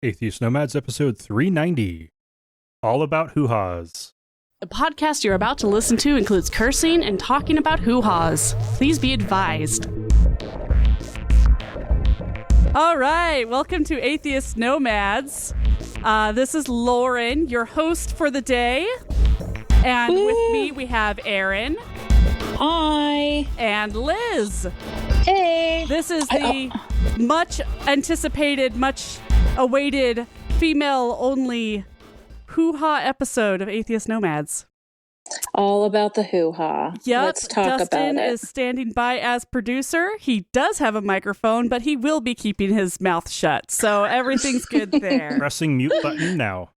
Atheist Nomads, episode 390. All about hoo-haws. The podcast you're about to listen to includes cursing and talking about hoo-haws. Please be advised. All right, welcome to Atheist Nomads. This is Lauren, your host for the day. And with me, we have Erin. Hi. And Liz. Hey. This is the much anticipated, much awaited, female-only hoo-ha episode of Atheist Nomads. All about the hoo-ha. Yep, Let's talk Dustin about it. is standing by as producer. He does have a microphone, but he will be keeping his mouth shut, so everything's good there. Pressing mute button now.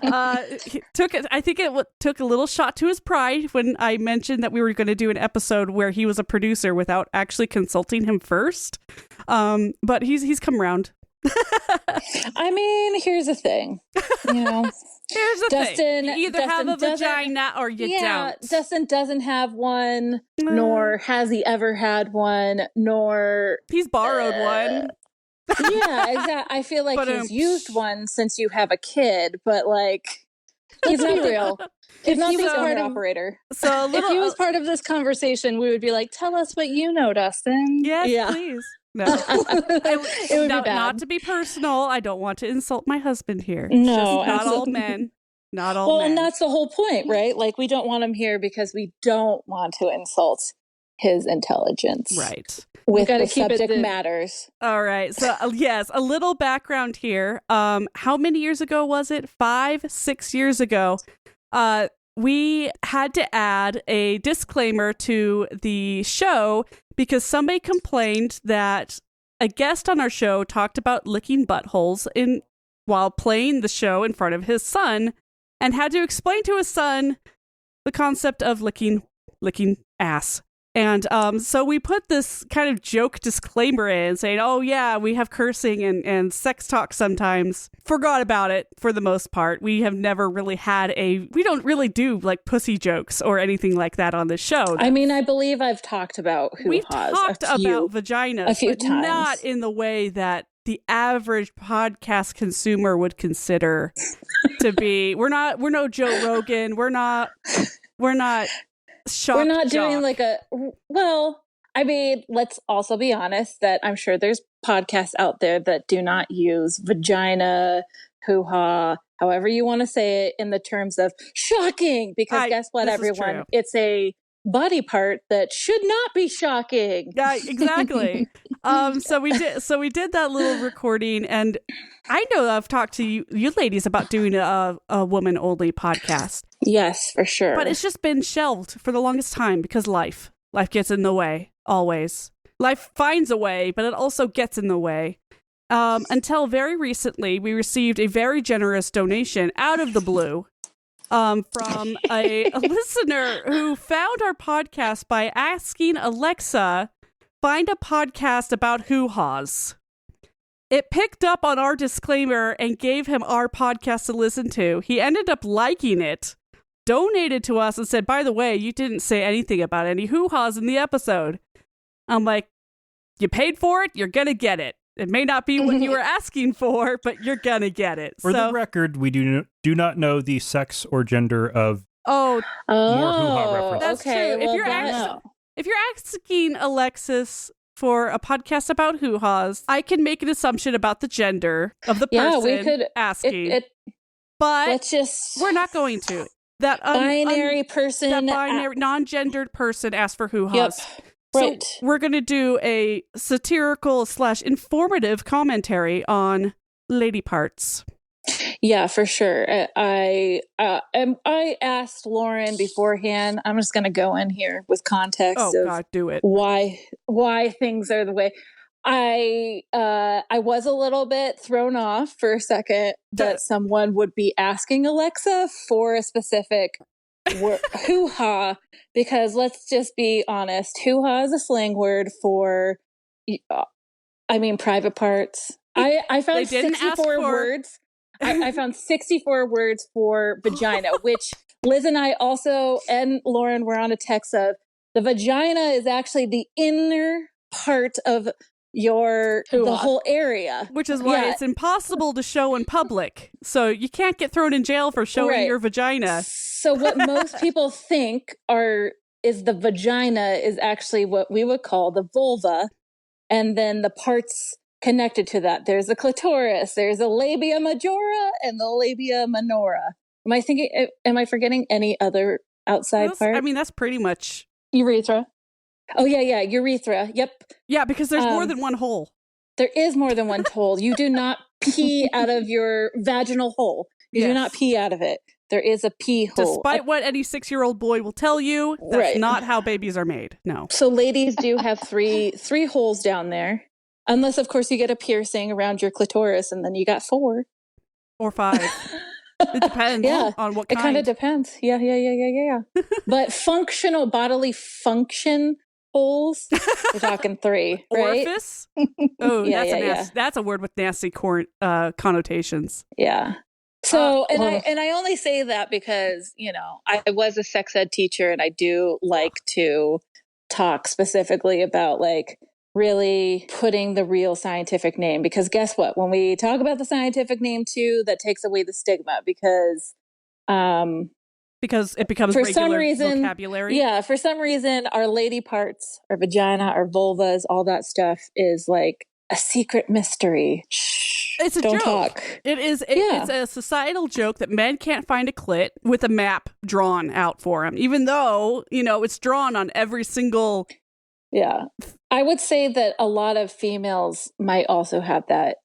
I think it took a little shot to his pride when I mentioned that we were going to do an episode where he was a producer without actually consulting him first. But he's come around. I mean, here's the thing. You know, Here's the Dustin, thing. You either Dustin have a vagina or you don't. Dustin doesn't have one, nor has he ever had one, nor... He's borrowed one. Yeah, exactly. I feel like But, he's used one since you have a kid, but like, he's not real. He's not the owner operator. So If he was part of this conversation, we would be like, tell us what you know, Dustin. Yes, please. No. It would be bad. Not to be personal. I don't want to insult my husband here. No, Just not absolutely. all men. Not all men. And that's the whole point, right? Like, we don't want him here because we don't want to insult his intelligence. Right. With gotta the keep it subject matters. All right. So, yes, a little background here. How many years ago was it? 6 years ago. We had to add a disclaimer to the show because somebody complained that a guest on our show talked about licking buttholes while playing the show in front of his son and had to explain to his son the concept of licking ass. And so we put this kind of joke disclaimer in saying, oh, yeah, we have cursing and sex talk sometimes. Forgot about it for the most part. We have never really we don't really do like pussy jokes or anything like that on the show. I mean, I believe I've talked about hoo-haws. We've talked about vaginas, a few but times. not in the way that the average podcast consumer would consider to be. We're no Joe Rogan. We're not shock We're not jock. doing like I mean, let's also be honest that I'm sure there's podcasts out there that do not use vagina, hoo-ha, however you want to say it, in the terms of shocking, because guess what, everyone? It's a body part that should not be shocking. Yeah, exactly. So we did that little recording, and I know I've talked to you ladies about doing a woman only podcast. Yes, for sure. But it's just been shelved for the longest time because life gets in the way, always. Life finds a way, but it also gets in the way. Until very recently, we received a very generous donation out of the blue from a listener who found our podcast by asking Alexa, find a podcast about hoo-haws. It picked up on our disclaimer and gave him our podcast to listen to. He ended up liking it, donated to us, and said, by the way, you didn't say anything about any hoo-haws in the episode. I'm like, you paid for it, you're gonna get it. It may not be what you were asking for, but you're gonna get it. For the record, we do not know the sex or gender of more hoo-ha references. That's true. Well, if you're asking Alexis for a podcast about hoo-haws, I can make an assumption about the gender of the person asking. But we're not going to. That binary person, that binary non-gendered person asked for hoo-haws. Yep. Right. So we're going to do a satirical / informative commentary on lady parts. Yeah, for sure. I asked Lauren beforehand. I'm just going to go in here with context of God, do it. Why things are the way. I was a little bit thrown off for a second that someone would be asking Alexa for a specific hoo-ha, because let's just be honest, hoo-ha is a slang word for, private parts. I found 64 words. I found 64 words for vagina, which Liz and I also, and Lauren, were on a text of. The vagina is actually the inner part of the whole area. Which is why it's impossible to show in public. So you can't get thrown in jail for showing your vagina. So what most people think is the vagina is actually what we would call the vulva. And then the parts connected to that. There's the clitoris, there's the labia majora and the labia minora. Am I forgetting any other outside part? I mean, that's pretty much urethra. Oh, yeah, urethra. Yep. Yeah, because there's more than one hole. There is more than one hole. You do not pee out of your vaginal hole. You do not pee out of it. There is a pee hole. Despite what any 6-year-old boy will tell you, that's not how babies are made. No. So ladies do have three holes down there. Unless, of course, you get a piercing around your clitoris and then you got 4. Or 5. It depends on what kind. It kind of depends. Yeah. But bodily function holes, we're talking 3, right? Orifice? Oh, that's a word with nasty connotations. Yeah. So, and I only say that because, I was a sex ed teacher and I do like to talk specifically about really putting the real scientific name, because guess what? When we talk about the scientific name too, that takes away the stigma because it becomes for regular some reason, vocabulary. Yeah, for some reason, our lady parts, our vagina, our vulvas, all that stuff is like a secret mystery. Shh, it's a don't joke. Talk. It is. It's a societal joke that men can't find a clit with a map drawn out for them, even though it's drawn on every single. Yeah, I would say that a lot of females might also have that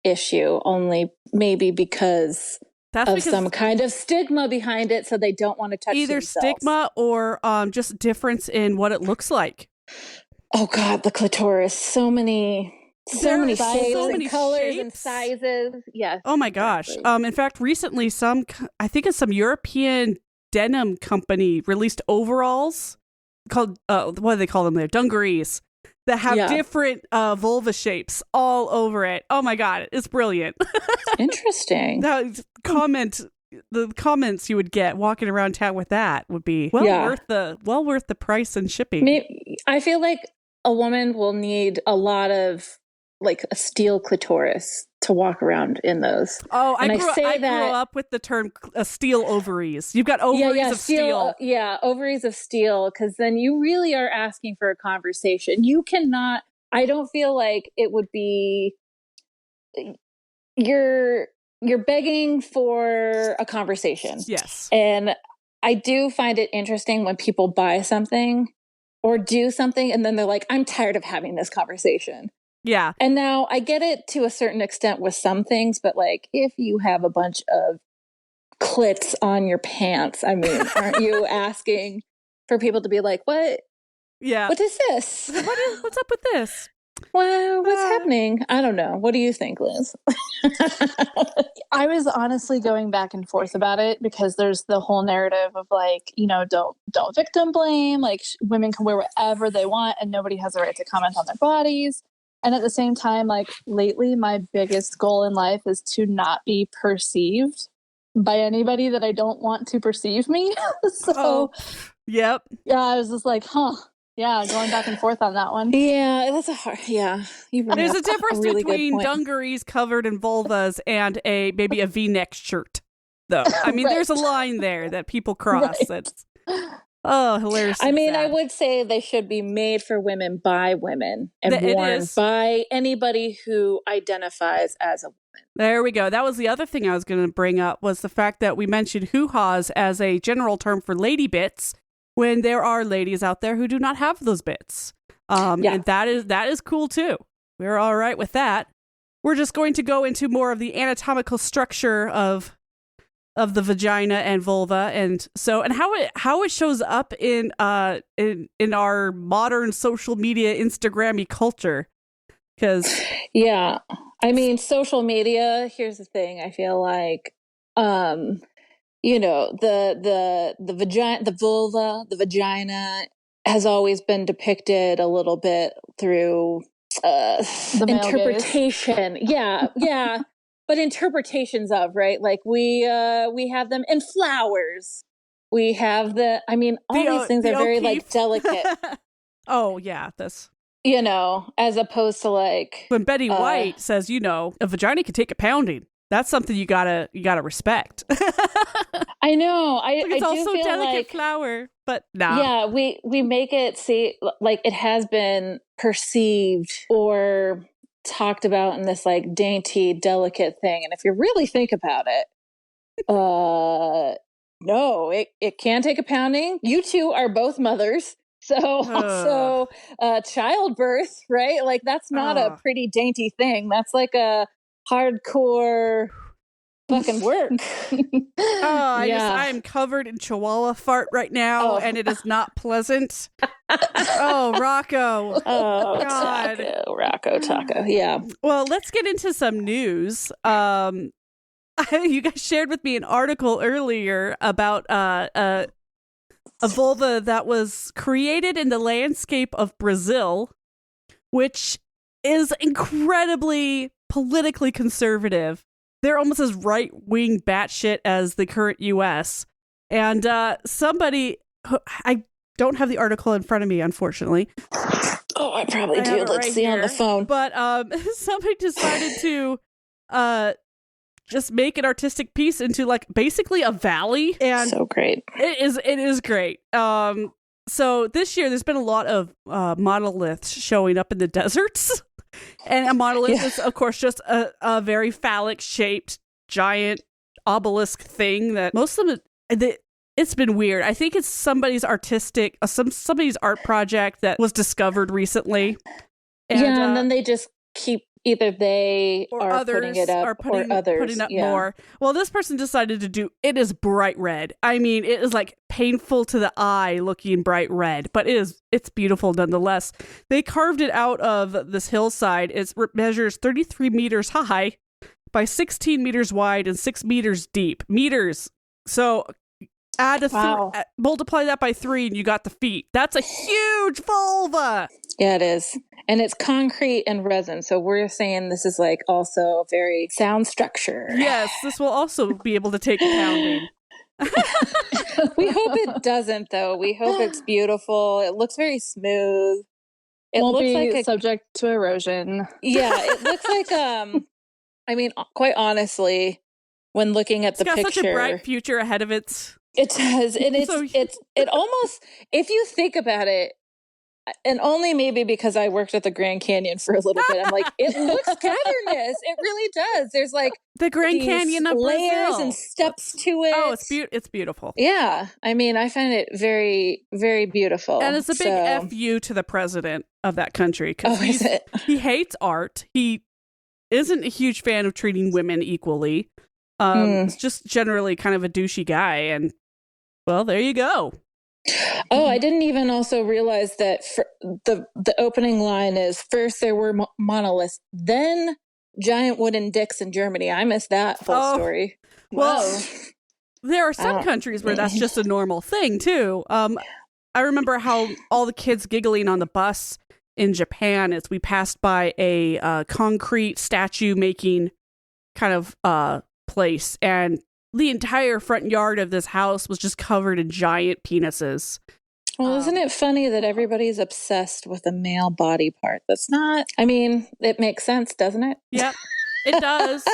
issue, only maybe because some kind of stigma behind it, so they don't want to touch either themselves. Stigma or just difference in what it looks like. Oh God, the clitoris! So many shapes and colors shapes and sizes. Yes. Oh my gosh. In fact, recently, I think it's some European denim company released overalls called what do they call them there? Dungarees that have different vulva shapes all over it. Oh my God, it's brilliant. Interesting. The comments you would get walking around town with that would be worth the price and shipping. I feel like a woman will need a lot of a steel clitoris to walk around in those. Oh, I grew up with the term steel ovaries. You've got ovaries of steel. Yeah, ovaries of steel, because then you really are asking for a conversation. You cannot, I don't feel like it would be, you're begging for a conversation. Yes. And I do find it interesting when people buy something or do something and then they're like, I'm tired of having this conversation. Yeah. And now I get it to a certain extent with some things, but if you have a bunch of clits on your pants, I mean, aren't you asking for people to be like, what? Yeah. What is this? What's up with this? Well, what's happening? I don't know. What do you think, Liz? I was honestly going back and forth about it because there's the whole narrative of don't victim blame. Women can wear whatever they want and nobody has a right to comment on their bodies. And at the same time, lately, my biggest goal in life is to not be perceived by anybody that I don't want to perceive me. Yep. Yeah, I was just going back and forth on that one. Yeah, that's a hard, There's a difference between dungarees covered in vulvas and maybe a V-neck shirt, though. I mean, there's a line there that people cross. Right. Oh, hilarious. I mean, I would say they should be made for women by women and worn by anybody who identifies as a woman. There we go. That was the other thing I was going to bring up was the fact that we mentioned hoo-haws as a general term for lady bits when there are ladies out there who do not have those bits. And that is cool too. We're all right with that. We're just going to go into more of the anatomical structure of the vagina and vulva, and how it shows up in our modern social media Instagram-y culture. Because I mean, social media. Here's the thing. I feel like, the vagina, the vulva, the vagina has always been depicted a little bit through interpretation. Yeah. But interpretations of, right? We have them in flowers. We have all these things are very delicate. Oh yeah, this. as opposed to like when Betty White says, a vagina can take a pounding. That's something you gotta respect. I know. It's I also do feel delicate like flower, but nah. Yeah, we make it see like it has been perceived or talked about in this like dainty, delicate thing. And if you really think about it, no, it can take a pounding. You two are both mothers. So also childbirth, right? Like that's not a pretty dainty thing. That's like a hardcore fucking work. I am covered in chihuahua fart right now, and it is not pleasant. Oh, Rocco. Oh, God. Taco. Yeah. Well, let's get into some news. You guys shared with me an article earlier about a vulva that was created in the landscape of Brazil, which is incredibly politically conservative. They're almost as right-wing batshit as the current U.S. And somebody, I don't have the article in front of me, unfortunately. Oh, I probably do. Let's see on the phone. But somebody decided to just make an artistic piece into like basically a valley. And so great. It is great. So this year there's been a lot of monoliths showing up in the deserts. And a monolith is, of course, just a very phallic-shaped, giant obelisk thing that most of them, it's been weird. I think it's somebody's somebody's art project that was discovered recently. And then they just keep, either they or are others putting it up or others. Putting up more. Well, this person decided to do, it is bright red. I mean, it is like painful to the eye looking bright red, but it's beautiful nonetheless. They carved it out of this hillside. It measures 33 meters high by 16 meters wide and 6 meters deep. Meters. So multiply that by 3 and you got the feet. That's a huge vulva. Yeah, it is. And it's concrete and resin. So we're saying this is like also very sound structure. Yes, this will also be able to take a pounding. We hope it doesn't, though. We hope it's beautiful. It looks very smooth. It won't looks be like subject to erosion. Yeah, it looks like I mean, quite honestly, when looking at the picture, it's got such a bright future ahead of it. It does, and it almost, if you think about it, and only maybe because I worked at the Grand Canyon for a little bit, I'm like, it looks cavernous. It really does. There's like the Grand Canyon of layers Brazil. And steps to it. Oh, it's beautiful. Yeah, I mean, I find it very, very beautiful. And it's a big FU to the president of that country because he hates art. He isn't a huge fan of treating women equally. It's just generally kind of a douchey guy, and well, there you go. Oh, I didn't even also realize that the opening line is first there were monoliths, then giant wooden dicks in Germany. I missed that whole story. Well, there are some countries where that's just a normal thing too. I remember how all the kids giggling on the bus in Japan as we passed by a concrete statue making kind of place, and the entire front yard of this house was just covered in giant penises. Well, isn't it funny that everybody's obsessed with a male body part? That's not, I mean, it makes sense, doesn't it? Yep, it does.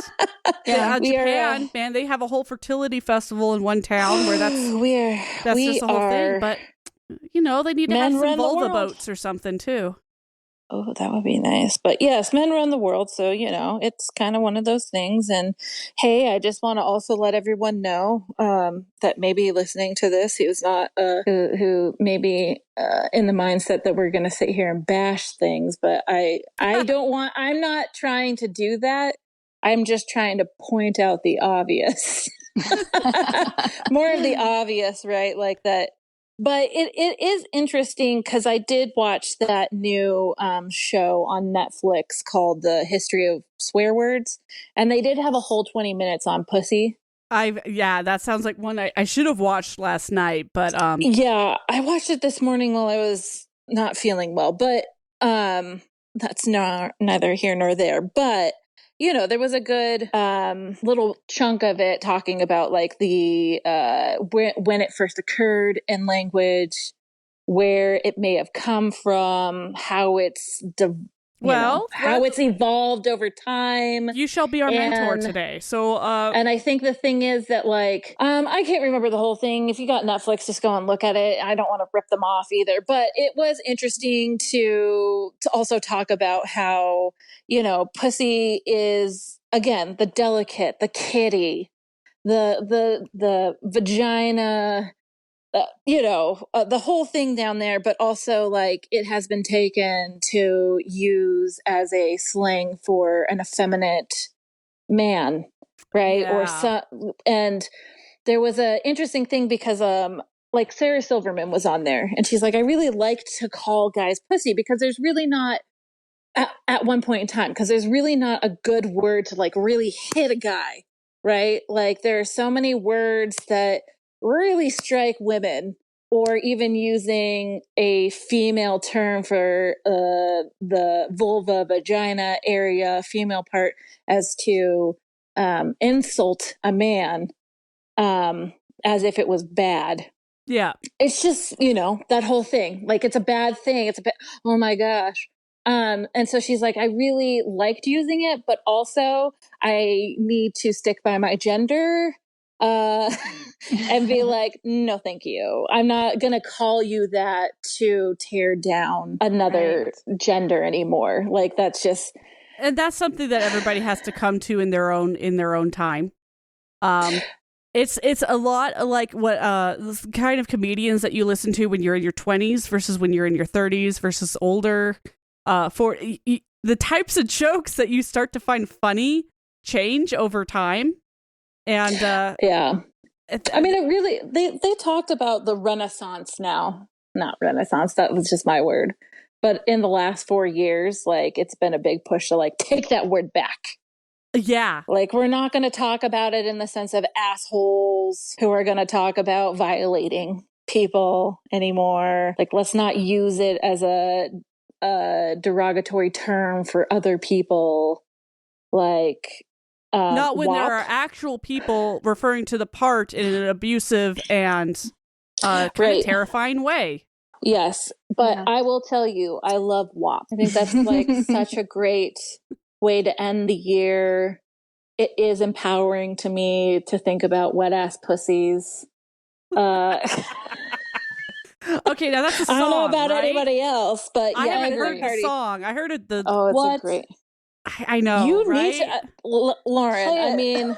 Japan, man, they have a whole fertility festival in one town where that's just the whole thing. But, they need to have some vulva boats or something, too. Oh, that would be nice. But yes, men run the world. So, it's kind of one of those things. And hey, I just want to also let everyone know that maybe listening to this, who's not, who maybe in the mindset that we're going to sit here and bash things. But I'm not trying to do that. I'm just trying to point out the obvious. More of the obvious, right? Like that. But it is interesting because I did watch that new show on Netflix called The History of Swear Words. And they did have a whole 20 minutes on pussy. That sounds like one I should have watched last night. But yeah, I watched it this morning while I was not feeling well. But that's neither here nor there. But there was a good little chunk of it talking about like the when it first occurred in language, where it may have come from, how it's how it's evolved over time. You shall be our mentor today. So, and I think the thing is that, like, I can't remember the whole thing. If you got Netflix, just go and look at it. I don't want to rip them off either, but it was interesting to also talk about how, pussy is, again, the delicate, the kitty, the vagina, the whole thing down there, but also, like, it has been taken to use as a slang for an effeminate man, right? Yeah. And there was an interesting thing because like Sarah Silverman was on there, and she's like, I really like to call guys pussy because there's really not at one point in time, because there's really not a good word to, like, really hit a guy, right? Like, there are so many words that really strike women, or even using a female term for the vulva, vagina area, female part, as to insult a man as if it was bad. Yeah. It's just, that whole thing. Like, it's a bad thing. Oh my gosh. And so she's like, I really liked using it, but also I need to stick by my gender. And be like, no, thank you. I'm not going to call you that to tear down another gender anymore. Like, that's just. And that's something that everybody has to come to in their own time. It's a lot like what kind of comedians that you listen to when you're in your 20s versus when you're in your 30s versus older. For the types of jokes that you start to find funny change over time. And yeah, I mean, it really, they talked about the Renaissance now, not Renaissance. That was just my word. But in the last 4 years, like, it's been a big push to, like, take that word back. Yeah. Like, we're not going to talk about it in the sense of assholes who are going to talk about violating people anymore. Like, let's not use it as a derogatory term for other people. Like, not when there are actual people referring to the part in an abusive and kind of terrifying way. Yes, but yeah. I will tell you, I love WAP. I think that's, like, such a great way to end the year. It is empowering to me to think about wet ass pussies. Okay, now that's a song. I don't know about right? anybody else, but I yeah, haven't heard the song. I heard it. It's a great. I know. You right? need to, Lauren.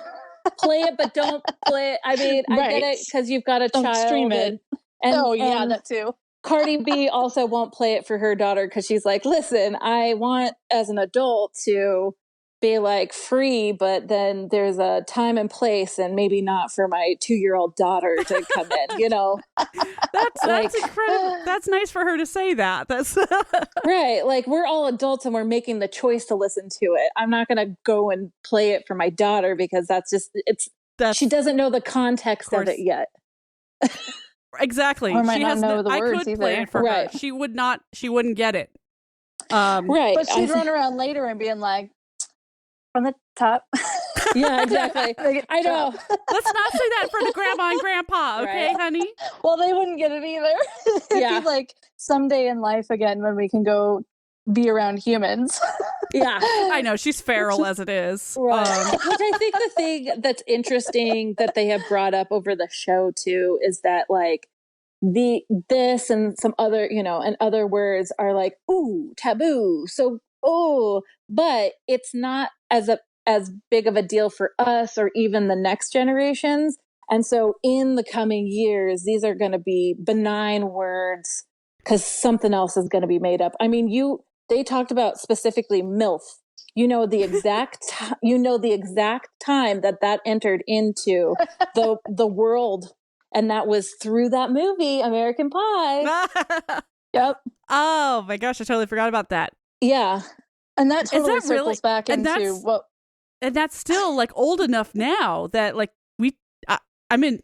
Play it, but don't play it. I mean, I get it because you've got a don't child. Stream it. And that too. Cardi B also won't play it for her daughter because she's like, listen, I want as an adult to be, like, free, but then there's a time and place, and maybe not for my 2-year-old daughter to come in, That's incredible. That's nice for her to say that. That's right. Like, we're all adults and we're making the choice to listen to it. I'm not going to go and play it for my daughter because she doesn't know the context of it yet. Exactly. Or might not know the words either. Play it for her. She wouldn't get it. Right. But she'd run around later and being like, from the top. Yeah, exactly. I know. Let's not say that in front of grandma and grandpa, okay, honey? Well, they wouldn't get it either. Yeah. It'd be like someday in life again when we can go be around humans. Yeah. I know. She's feral as it is. Right. Which I think the thing that's interesting that they have brought up over the show too is that, like, this and some other, and other words are like, ooh, taboo. So, but it's not as big of a deal for us or even the next generations. And so in the coming years, these are going to be benign words because something else is going to be made up. I mean, they talked about specifically MILF. The exact time that entered into the world, and that was through that movie, American Pie. Yep. Oh my gosh, I totally forgot about that. Yeah. And that totally circles back into what. And that's still, like, old enough now that, like, I'm in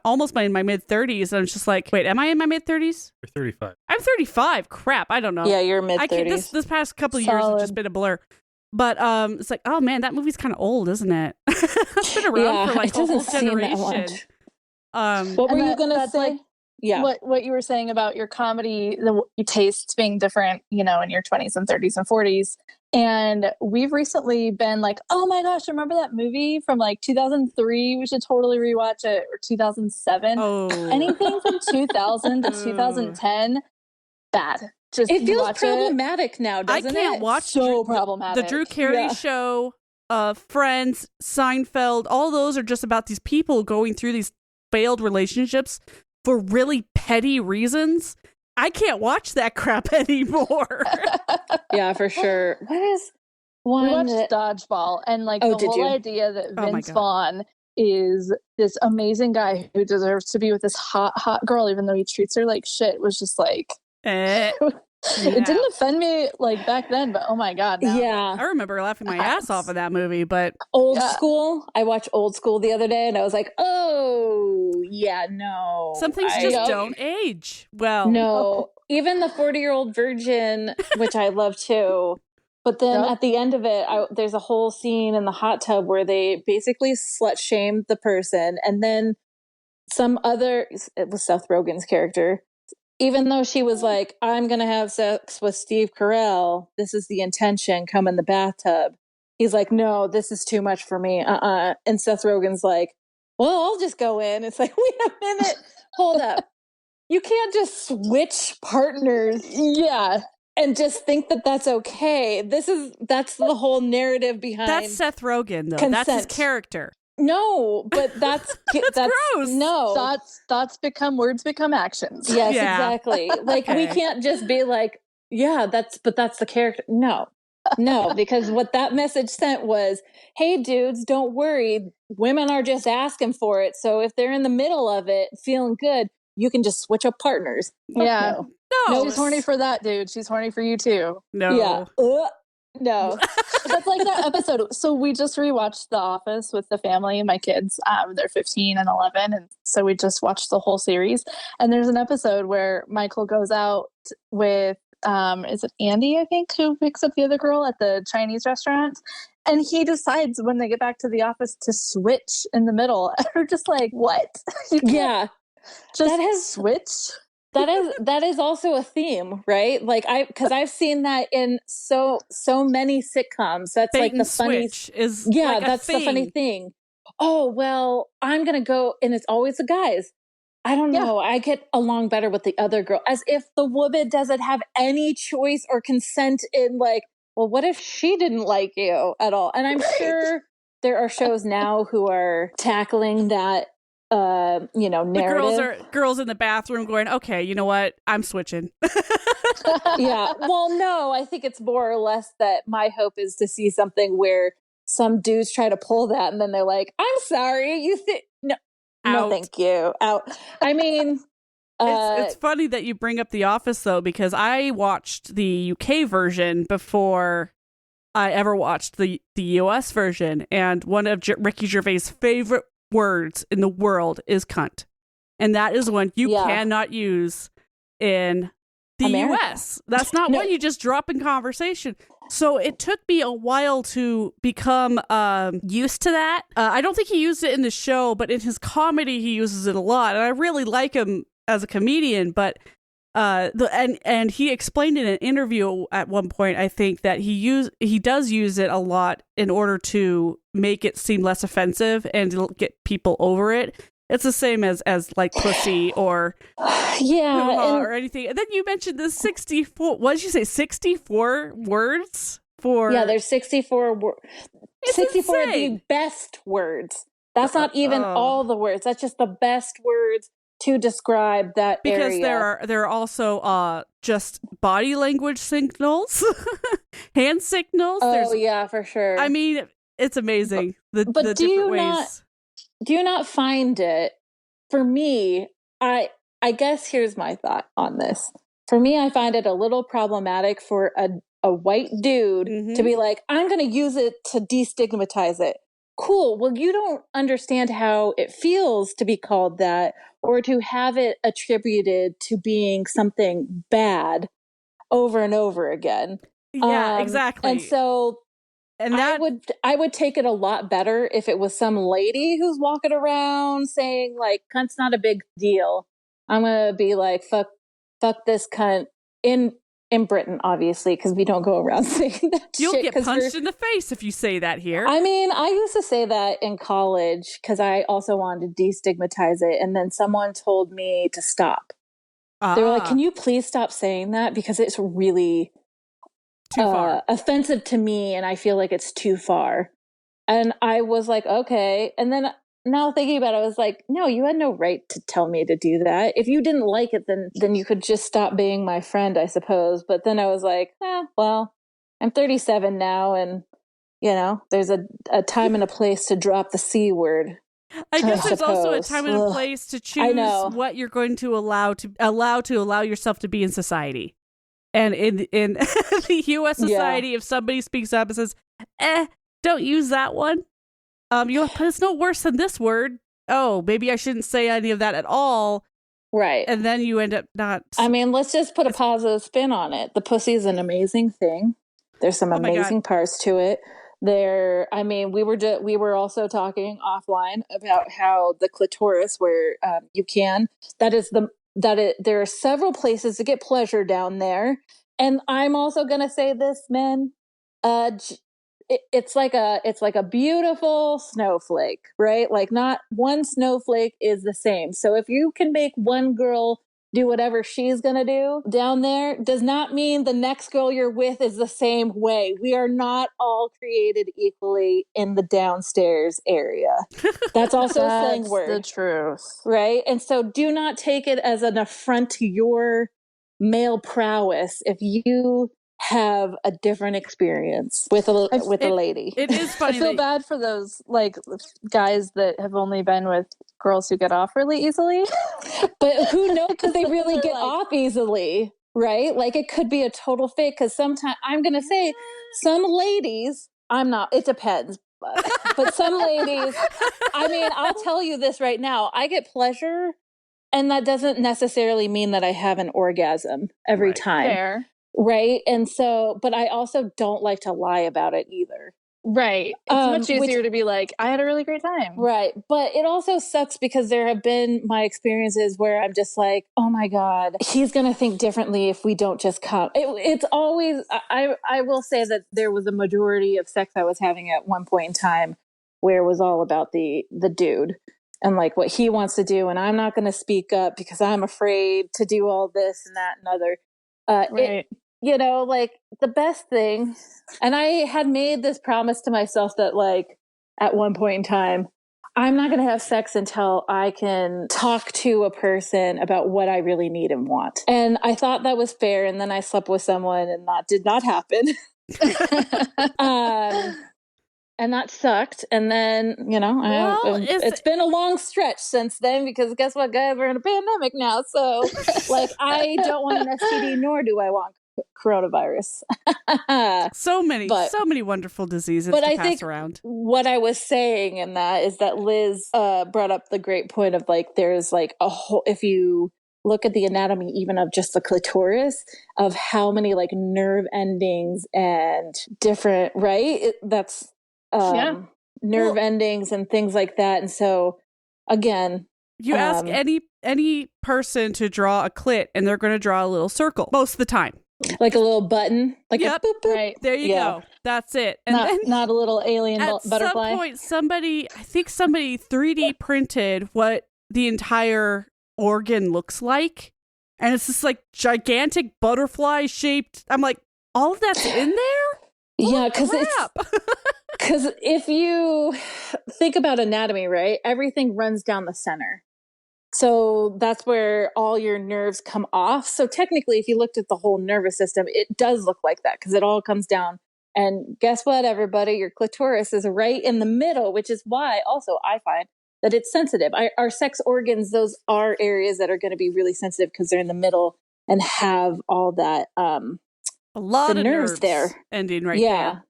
almost in my mid 30s, and I'm just like, wait, am I in my mid 30s? You're 35. I'm 35. Crap, I don't know. Yeah, you're mid 30s. This past couple of years have just been a blur. But it's like, oh man, that movie's kind of old, isn't it? It's been around for, like, a whole generation. What were you gonna say? Like, what you were saying about your comedy, the tastes being different, in your 20s and 30s and 40s. And we've recently been like, oh my gosh, remember that movie from like 2003? We should totally rewatch it. Or 2007. Oh. Anything from 2000 to 2010, bad. Just it feels problematic now, doesn't it? I can't watch problematic. The Drew Carey show, Friends, Seinfeld, all those are just about these people going through these failed relationships for really petty reasons. I can't watch that crap anymore. Yeah, for sure. What is one? We watched Dodgeball, and like the whole idea that Vince Vaughn is this amazing guy who deserves to be with this hot girl, even though he treats her like shit, was just like. It didn't offend me like back then, but oh my god, no. Yeah, I remember laughing my ass off of that movie. But Old School, I watched Old School the other day, and I was like, oh yeah, no, some things just don't age well. No, even the 40-Year-Old Virgin, which I love too. But then at the end of it, there's a whole scene in the hot tub where they basically slut shamed the person, and then it was Seth Rogen's character. Even though she was like, I'm going to have sex with Steve Carell, this is the intention, come in the bathtub. He's like, no, this is too much for me. And Seth Rogen's like, well, I'll just go in. It's like, wait a minute, hold up. You can't just switch partners. Yeah. And just think that that's okay. That's the whole narrative behind. That's Seth Rogen, though. Consent. That's his character. No, but that's gross. No, thoughts become words, become actions. Yes, exactly. Like we can't just be like, yeah, that's the character. No, because what that message sent was, hey, dudes, don't worry. Women are just asking for it. So if they're in the middle of it, feeling good, you can just switch up partners. Yeah. No, she's horny for that, dude. She's horny for you too. No. Yeah. No. That's like that episode. So we just rewatched The Office with the family. My kids, they're 15 and 11. And so we just watched the whole series. And there's an episode where Michael goes out with, is it Andy, I think, who picks up the other girl at the Chinese restaurant. And he decides when they get back to the office to switch in the middle. We're just like, what? Yeah. Just switch? That is also a theme, right? Like because I've seen that in so many sitcoms. That's Bait like the funny is that's the funny thing. Oh well, I'm gonna go, and it's always the guys. I don't know. I get along better with the other girl, as if the woman doesn't have any choice or consent in like, well, what if she didn't like you at all? And I'm sure there are shows now who are tackling that. Narrative. The girls in the bathroom going, okay, you know what? I'm switching. Yeah. Well, no, I think it's more or less that my hope is to see something where some dudes try to pull that and then they're like, I'm sorry. You think, no, thank you. Out. I mean, it's funny that you bring up The Office though, because I watched the UK version before I ever watched the US version. And one of Ricky Gervais' favorite words in the world is cunt, and that is one you cannot use in the US. That's not one you just drop in conversation. So it took me a while to become used to that. I don't think he used it in the show, but in his comedy he uses it a lot, and I really like him as a comedian. But and he explained in an interview at one point, I think, that he does use it a lot in order to make it seem less offensive and to get people over it. It's the same as like pussy or or anything. And then you mentioned the 64. What did you say? 64 words for? Yeah, there's 64. 64 are the best words. That's not even all the words. That's just the best words to describe that because area. there are also just body language signals, hand signals. Yeah, for sure. I mean, it's amazing the do different you ways. Do you not find it? For me, I guess here's my thought on this. For me, I find it a little problematic for a white dude to be like, I'm going to use it to destigmatize it. Cool. Well, you don't understand how it feels to be called that, or to have it attributed to being something bad over and over again. Yeah, exactly. And so I would take it a lot better if it was some lady who's walking around saying like, cunt's not a big deal. I'm going to be like, fuck this cunt in Britain, obviously, because we don't go around saying that You'll shit. get punched in the face if you say that here. I mean, I used to say that in college because I also wanted to destigmatize it. And then someone told me to stop. They were like, can you please stop saying that? Because it's really too far. Offensive to me. And I feel like it's too far. And I was like, okay. And then now thinking about it, I was like, no, you had no right to tell me to do that. If you didn't like it, then you could just stop being my friend, I suppose. But then I was like, well, I'm 37 now. And, there's a time and a place to drop the C word. I guess there's also a time and a place to choose what you're going to allow yourself to be in society. And in the U.S. society, if somebody speaks up and says, don't use that one. But it's no worse than this word. Oh, maybe I shouldn't say any of that at all. Right. And then you end up not. I mean, let's just put a positive spin on it. The pussy is an amazing thing. There's some amazing parts to it. We were also talking offline about how the clitoris, where there are several places to get pleasure down there. And I'm also going to say this, men, it's like a beautiful snowflake, right? Like not one snowflake is the same. So if you can make one girl do whatever she's going to do down there, does not mean the next girl you're with is the same way. We are not all created equally in the downstairs area. That's also a slang word. The truth. Right? And so do not take it as an affront to your male prowess if you have a different experience with a lady. It is funny. I feel bad for those guys that have only been with girls who get off really easily. But who knows if they really get off easily, right? Like it could be a total fake because sometimes I'm going to say some ladies, it depends. But some ladies, I mean, I'll tell you this right now. I get pleasure and that doesn't necessarily mean that I have an orgasm every time. Fair. Right. And so, but I also don't like to lie about it either. Right. It's much easier to be like, I had a really great time. Right. But it also sucks because there have been my experiences where I'm just like, oh my God, he's going to think differently if we don't just come. It's always, I will say that there was a majority of sex I was having at one point in time where it was all about the dude and like what he wants to do. And I'm not going to speak up because I'm afraid to do all this and that and other. Right. Like the best thing, and I had made this promise to myself that like at one point in time, I'm not going to have sex until I can talk to a person about what I really need and want. And I thought that was fair. And then I slept with someone and that did not happen. And that sucked. And then, it's been a long stretch since then because guess what, guys, we're in a pandemic now. So like, I don't want an STD, nor do I want coronavirus. so many wonderful diseases but to I pass think around. What I was saying in that is that Liz brought up the great point of like, there's like a whole, if you look at the anatomy even of just the clitoris, of how many like nerve endings and different, right? That's nerve endings and things like that. And so again, you ask any person to draw a clit and they're going to draw a little circle most of the time. Like a little button, like a boop, boop. Right there you go. That's it. And not a little alien butterfly. At some point, somebody 3D printed what the entire organ looks like, and it's this like gigantic butterfly shaped. I'm like, all of that's in there. Yeah, because if you think about anatomy, right, everything runs down the center. So that's where all your nerves come off. So technically, if you looked at the whole nervous system, it does look like that because it all comes down. And guess what, everybody? Your clitoris is right in the middle, which is why also I find that it's sensitive. Our sex organs, those are areas that are going to be really sensitive because they're in the middle and have all that a lot of nerves there ending right there.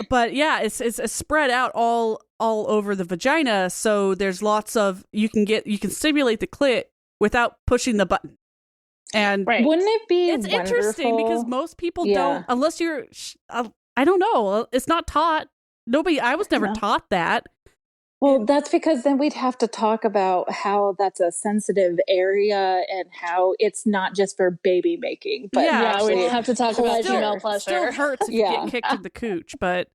But yeah, it's spread out all over the vagina, so there's lots of you can stimulate the clit without pushing the button. And wouldn't it be it's wonderful? Interesting because most people don't, unless you're I don't know, it's not taught. I was never taught that. Well, that's because then we'd have to talk about how that's a sensitive area and how it's not just for baby making, but we'd have to talk about female pleasure. Still hurts if you get kicked in the cooch, but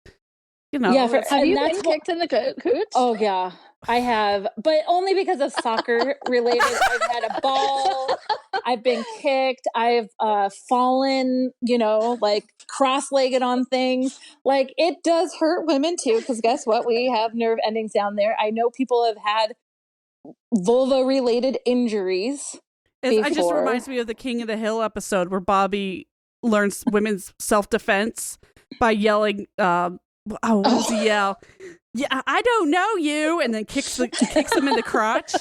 you know. Yeah, have you been kicked in the cooch? Oh yeah, I have, but only because of soccer related. I've had a ball, I've been kicked, I've fallen, like cross-legged on things. Like, it does hurt women too, because guess what? We have nerve endings down there. I know people have had vulva related injuries. It just reminds me of the King of the Hill episode where Bobby learns women's self-defense by yelling, what does he yell? Yeah, I don't know you, and then kicks him in the crotch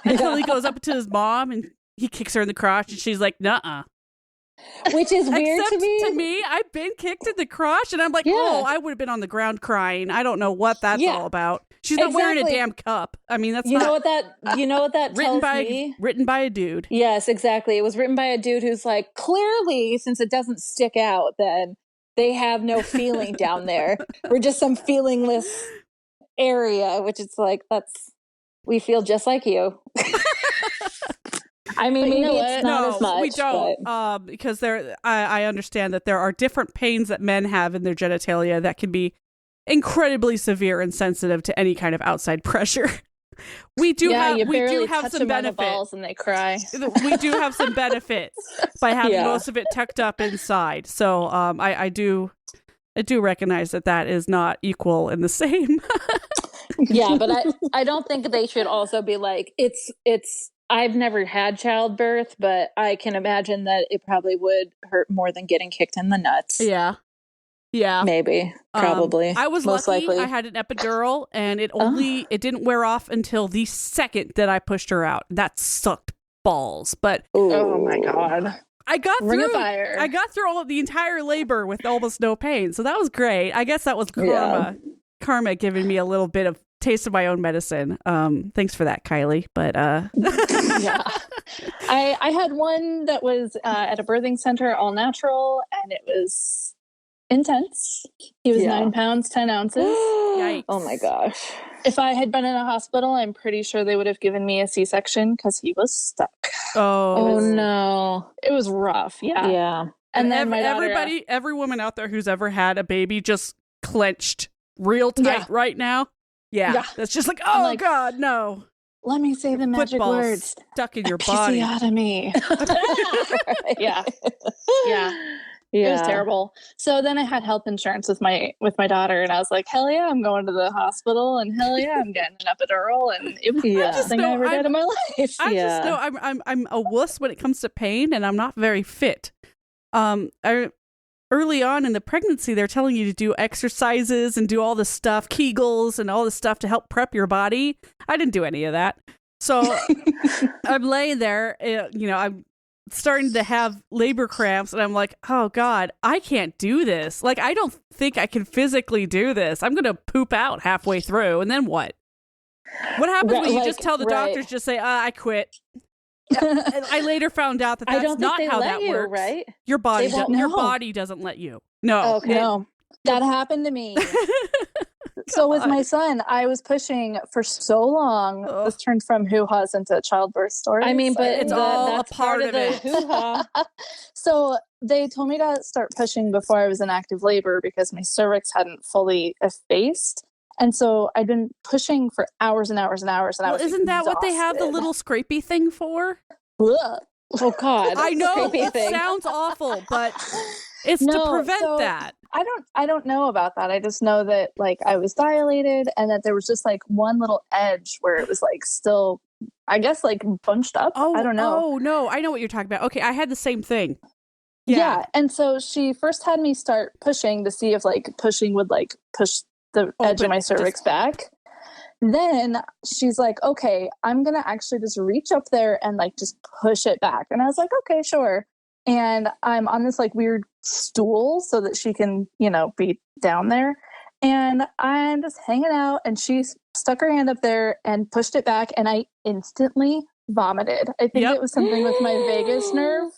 until he goes up to his mom and he kicks her in the crotch, and she's like, "Nuh-uh." Which is weird Except to me. I've been kicked in the crotch, and I'm like, I would have been on the ground crying. I don't know what that's all about. She's not wearing a damn cup. I mean, that's you know what that tells me? Written by a dude. Yes, exactly. It was written by a dude who's like, clearly, since it doesn't stick out, then they have no feeling down there. We're just some feelingless area, which it's like, we feel just like you. I mean, maybe it's not as much. We don't, because I understand that there are different pains that men have in their genitalia that can be incredibly severe and sensitive to any kind of outside pressure. We do have some benefits, and they cry. We do have some benefits by having most of it tucked up inside. So I do recognize that is not equal and the same. Yeah, but I don't think they should also be like, it's I've never had childbirth, but I can imagine that it probably would hurt more than getting kicked in the nuts. Yeah. Maybe. Probably. I was most lucky. likely. I had an epidural, and it didn't wear off until the second that I pushed her out. That sucked balls. But oh my God. I got through all of the entire labor with almost no pain. So that was great. I guess that was karma. Yeah. Karma giving me a little bit of taste of my own medicine. Thanks for that, Kylie. But yeah, I had one that was at a birthing center, all natural, and it was intense. He was 9 pounds 10 ounces. Yikes. Oh my gosh! If I had been in a hospital, I'm pretty sure they would have given me a C-section because he was stuck. Oh no! It was rough. Yeah. And then every woman out there who's ever had a baby just clenched real tight right now. Yeah. That's just like, God, no. Let me say the magic words. Stuck in your body. Episiotomy. Yeah. It was terrible. So then I had health insurance with my daughter, and I was like, hell yeah, I'm going to the hospital, and hell yeah, I'm getting an epidural, and it was the best thing I ever did in my life. I just know I'm a wuss when it comes to pain, and I'm not very fit. Early on in the pregnancy, they're telling you to do exercises and do all this stuff, Kegels and all this stuff to help prep your body. I didn't do any of that. So I'm laying there, I'm starting to have labor cramps, and I'm like, oh God, I can't do this. Like, I don't think I can physically do this. I'm going to poop out halfway through. And then what? What happens when you just tell the doctors, just say, I quit? I later found out that's not how that works. Right? Your body doesn't let you. No. Okay. No. That happened to me. So with my son, I was pushing for so long. This turned from hoo-has into childbirth stories. I mean, but it's all a part of the it. hoo-ha. So they told me to start pushing before I was in active labor because my cervix hadn't fully effaced. And so I'd been pushing for hours and hours and hours. And I was isn't that what they have the little scrapey thing for? Ugh. Oh God! I know it sounds awful, but it's to prevent that. I don't know about that. I just know that like I was dilated, and that there was just like one little edge where it was like still, I guess, like bunched up. I don't know. Oh no, I know what you're talking about. Okay, I had the same thing. Yeah, and so she first had me start pushing to see if like pushing would like push the edge of my cervix back. Then she's like, okay, I'm going to actually just reach up there and like just push it back. And I was like, okay, sure. And I'm on this like weird stool so that she can, be down there. And I'm just hanging out, and she stuck her hand up there and pushed it back. And I instantly vomited. I think it was something with my vagus nerve.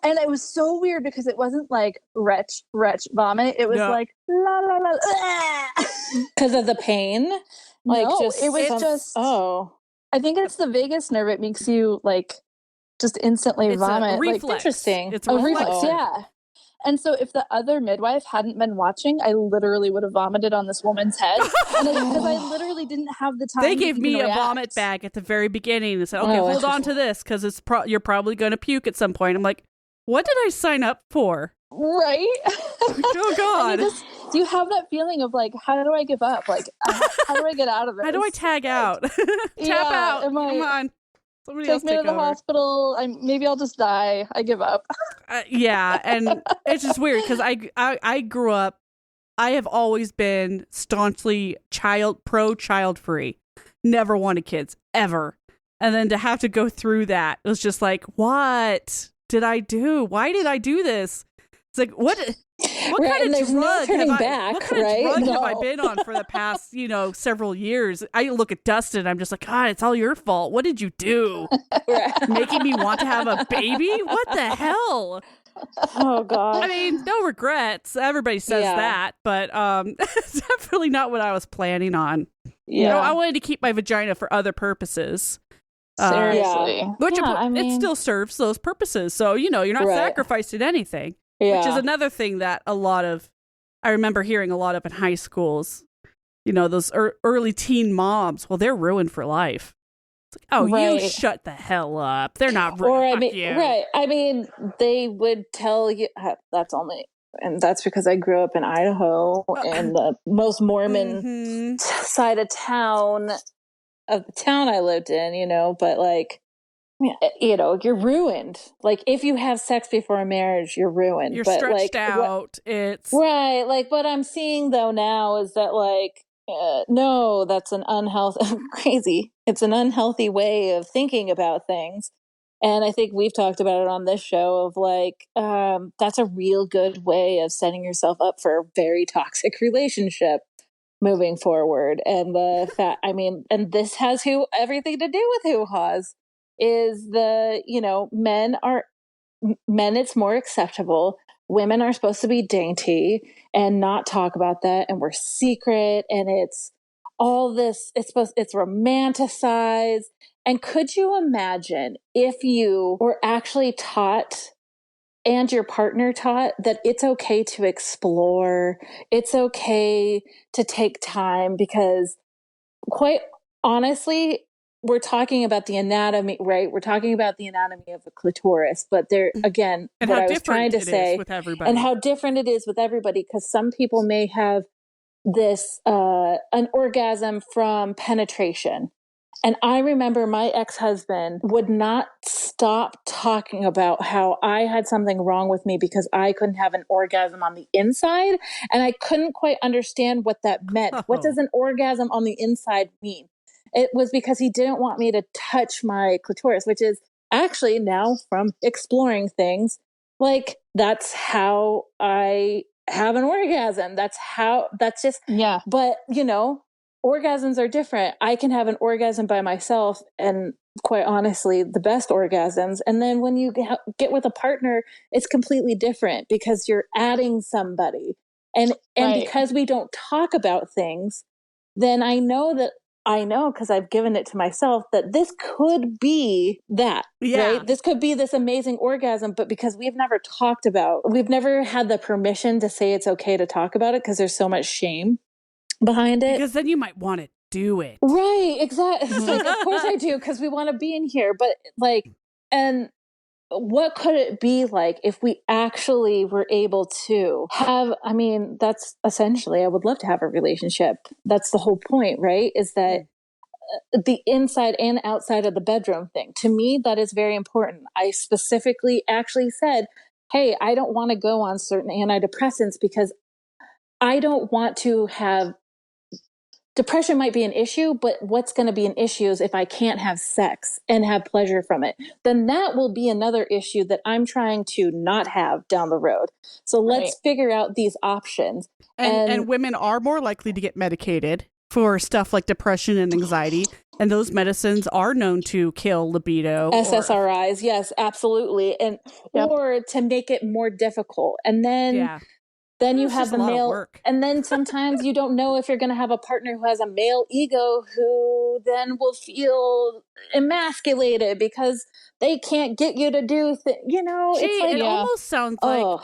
And it was so weird because it wasn't like retch vomit. It was like la la la. Because of the pain. Like, no, just it was just. Oh, I think it's the vagus nerve. It makes you like just instantly vomit. A reflex. Like, interesting. It's a reflex. Yeah. And so if the other midwife hadn't been watching, I literally would have vomited on this woman's head. Because I literally didn't have the time. They gave me a vomit bag at the very beginning and said, okay, hold on to this because you're probably going to puke at some point. I'm like, what did I sign up for? Right? Oh, God. You have that feeling of like, how do I give up? Like, how do I get out of this? How do I tag out? Tap out. Come on. Somebody else take me to the hospital. Maybe I'll just die. I give up. Yeah, and it's just weird because I grew up. I have always been staunchly child free. Never wanted kids ever, and then to have to go through that, it was just like, what did I do? Why did I do this? It's like what kind of drug have I been on for the past, several years? I look at Dustin, I'm just like, God, it's all your fault. What did you do? Making me want to have a baby? What the hell? Oh, God. I mean, no regrets. Everybody says that, but it's definitely not what I was planning on. Yeah. I wanted to keep my vagina for other purposes. Seriously. It still serves those purposes. So, you're not sacrificing anything. Yeah. Which is another thing that I remember hearing a lot of in high schools, those early teen moms, well, they're ruined for life. It's like, you shut the hell up. They're not ruined. Right. I mean, they would tell you, and that's because I grew up in Idaho and the most Mormon side of the town I lived in, but like, you're ruined. Like, if you have sex before a marriage, you're ruined. You're stretched out. It's right. Like, what I'm seeing though now is that like, no, that's an unhealthy, crazy. It's an unhealthy way of thinking about things. And I think we've talked about it on this show of like, that's a real good way of setting yourself up for a very toxic relationship moving forward. And and this has everything to do with hoo-haws. Is men, it's more acceptable. Women are supposed to be dainty and not talk about that. And we're secret. And it's all this, it's romanticized. And could you imagine if you were actually taught and your partner taught that it's okay to explore, it's okay to take time, because quite honestly, we're talking about the anatomy, right? We're talking about the anatomy of a clitoris, but there, again, and what I was trying to say, and how different it is with everybody, because some people may have this, an orgasm from penetration. And I remember my ex-husband would not stop talking about how I had something wrong with me because I couldn't have an orgasm on the inside. And I couldn't quite understand what that meant. Oh. What does an orgasm on the inside mean? It was because he didn't want me to touch my clitoris, which is actually now from exploring things, like that's how I have an orgasm. That's just, yeah. But, orgasms are different. I can have an orgasm by myself and quite honestly, the best orgasms. And then when you get with a partner, it's completely different because you're adding somebody. And because we don't talk about things, then I know because I've given it to myself that this could be that, right? This could be this amazing orgasm, but because we've never had the permission to say it's okay to talk about it because there's so much shame behind it. Because then you might want to do it. Right, exactly. It's like, of course I do, because we want to be in here. But like, and what could it be like if we actually were able to have, that's essentially, I would love to have a relationship. That's the whole point, right? Is that the inside and outside of the bedroom thing. To me, that is very important. I specifically actually said, hey, I don't want to go on certain antidepressants because I don't want to have depression might be an issue, but what's going to be an issue is if I can't have sex and have pleasure from it, then that will be another issue that I'm trying to not have down the road. So let's figure out these options. And women are more likely to get medicated for stuff like depression and anxiety. And those medicines are known to kill libido. SSRIs, yes, absolutely. And or to make it more difficult. And then Then you have the male, and then sometimes you don't know if you're going to have a partner who has a male ego who then will feel emasculated because they can't get you to do it's like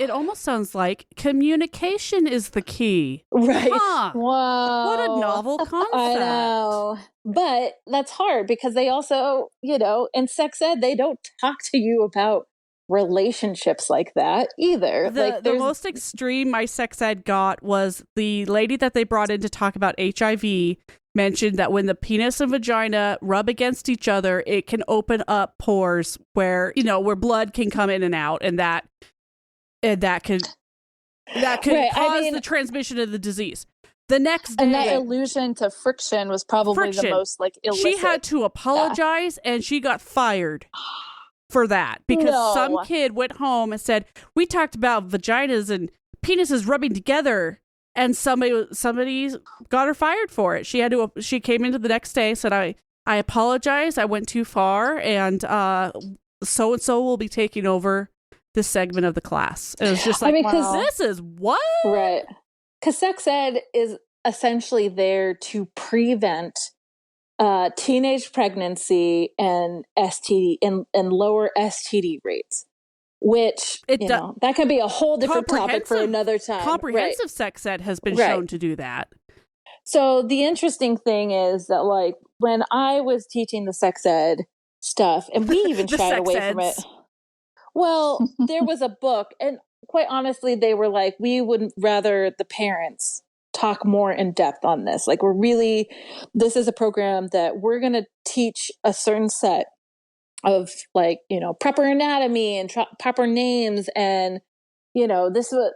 it almost sounds like communication is the key. Right. Huh. Wow. What a novel concept. I know. But that's hard because they also, in sex ed, they don't talk to you about relationships like that either. The most extreme my sex ed got was the lady that they brought in to talk about HIV mentioned that when the penis and vagina rub against each other, it can open up pores where blood can come in and out, and that could cause the transmission of the disease. The next day, and that allusion to friction was probably the most illicit. She had to apologize, and she got fired for that because some kid went home and said, "We talked about vaginas and penises rubbing together," and somebody got her fired for it. She came into the next day, said, "I apologize. I went too far, and so and so will be taking over this segment of the class." And it was just like, wow. This is what? Right. Because sex ed is essentially there to prevent teenage pregnancy and STD and lower STD rates, which that could be a whole different topic for another time. Comprehensive sex ed has been shown to do that. So the interesting thing is that when I was teaching the sex ed stuff, and we even shied away from it. Well, there was a book, and quite honestly, they were like, we would rather the parents talk more in depth on this. This is a program that we're going to teach a certain set of proper anatomy and proper names. And, this was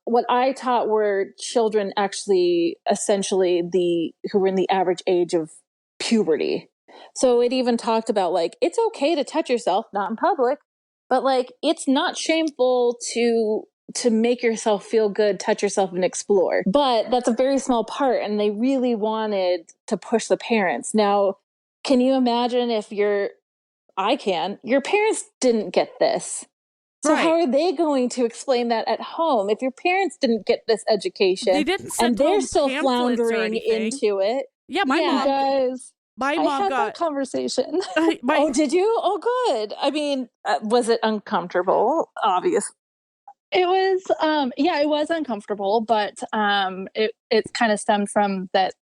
what I taught were children actually essentially who were in the average age of puberty. So it even talked about it's okay to touch yourself, not in public, but it's not shameful to make yourself feel good, touch yourself and explore. But that's a very small part, and they really wanted to push the parents. Now, can you imagine if your parents didn't get this? So how are they going to explain that at home? If your parents didn't get this education and they're still floundering into it. Yeah, my mom guys. My mom had got that conversation. Oh, did you? Oh, good. I mean, was it uncomfortable? Obvious. It was, it was uncomfortable, but it kind of stemmed from that,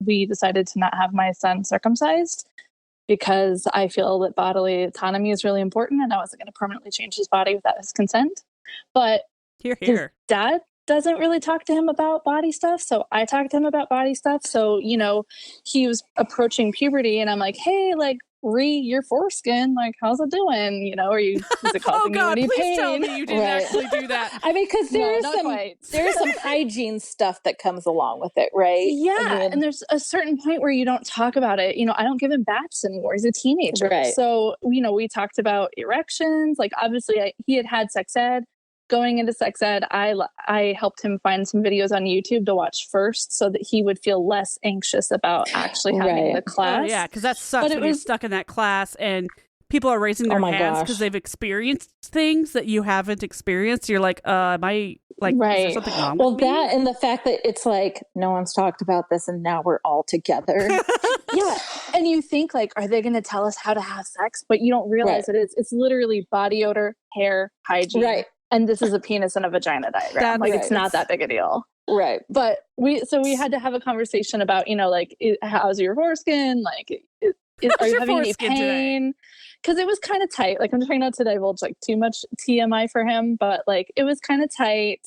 we decided to not have my son circumcised because I feel that bodily autonomy is really important, and I wasn't going to permanently change his body without his consent. But his dad doesn't really talk to him about body stuff, so I talked to him about body stuff. So, he was approaching puberty, and I'm like, hey, your foreskin, how's it doing? Is it causing you any please pain? Tell me you didn't actually do that. I mean, because there's some hygiene stuff that comes along with it, right? Yeah, and there's a certain point where you don't talk about it. I don't give him baths anymore. He's a teenager, right? So we talked about erections. Obviously, he had sex ed. Going into sex ed, I helped him find some videos on YouTube to watch first so that he would feel less anxious about actually having the class. Oh, yeah, because that sucks when you're stuck in that class and people are raising their hands because they've experienced things that you haven't experienced. You're like, am I is there something wrong with me? That and the fact that it's no one's talked about this and now we're all together. Yeah. And you think are they going to tell us how to have sex? But you don't realize that it's literally body odor, hair, hygiene. Right. And this is a penis and a vagina diagram. It's not that big a deal. Right. But we had to have a conversation about, how's your foreskin? Are you having any pain? Because it was kind of tight. I'm trying not to divulge too much TMI for him, but it was kind of tight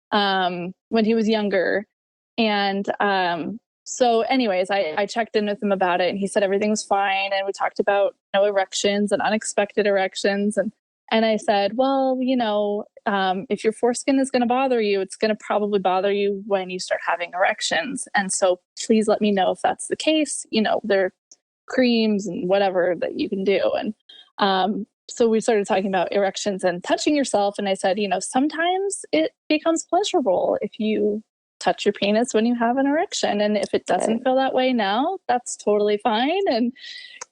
when he was younger. And so anyways, I checked in with him about it, and he said everything was fine. And we talked about erections and unexpected erections. And I said, well, if your foreskin is going to bother you, it's going to probably bother you when you start having erections. And so please let me know if that's the case. There are creams and whatever that you can do. And so we started talking about erections and touching yourself. And I said, sometimes it becomes pleasurable if you touch your penis when you have an erection. And if it doesn't feel that way now, that's totally fine. And,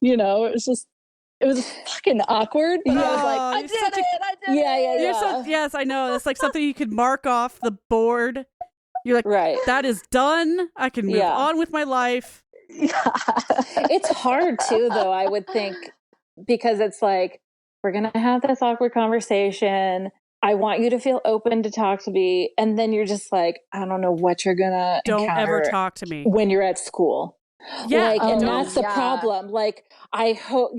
it was just, It was fucking awkward. But I was like, I did it. Yeah. Yes, I know. It's like something you could mark off the board. You're like, right. That is done. I can move on with my life. Yeah. It's hard too, though, I would think, because it's like, we're going to have this awkward conversation. I want you to feel open to talk to me. And then you're just like, I don't know what you're going to Don't ever talk to me. When you're at school. Yeah. Like, and that's the problem. Like, I hope,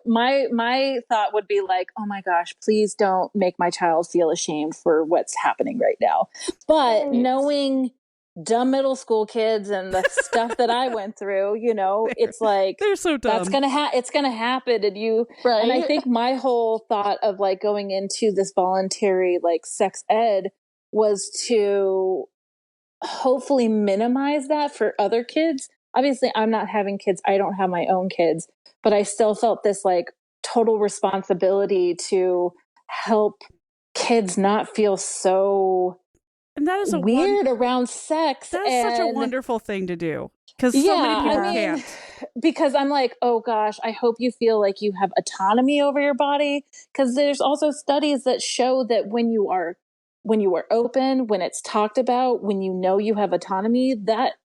my thought would be like, oh my gosh, please don't make my child feel ashamed for what's happening right now. But knowing dumb middle school kids and the stuff that I went through, it's like, they're so dumb. That's it's going to happen. And right. And I think my whole thought of like going into this voluntary, like sex ed was to hopefully minimize that for other kids. Obviously, I'm not having kids. I don't have my own kids, but I still felt this like total responsibility to help kids not feel so weird around sex. That's such a wonderful thing to do, because so many people can't. Because I'm like, oh gosh, I hope you feel like you have autonomy over your body. Because there's also studies that show that when you are open, when it's talked about, when you have autonomy,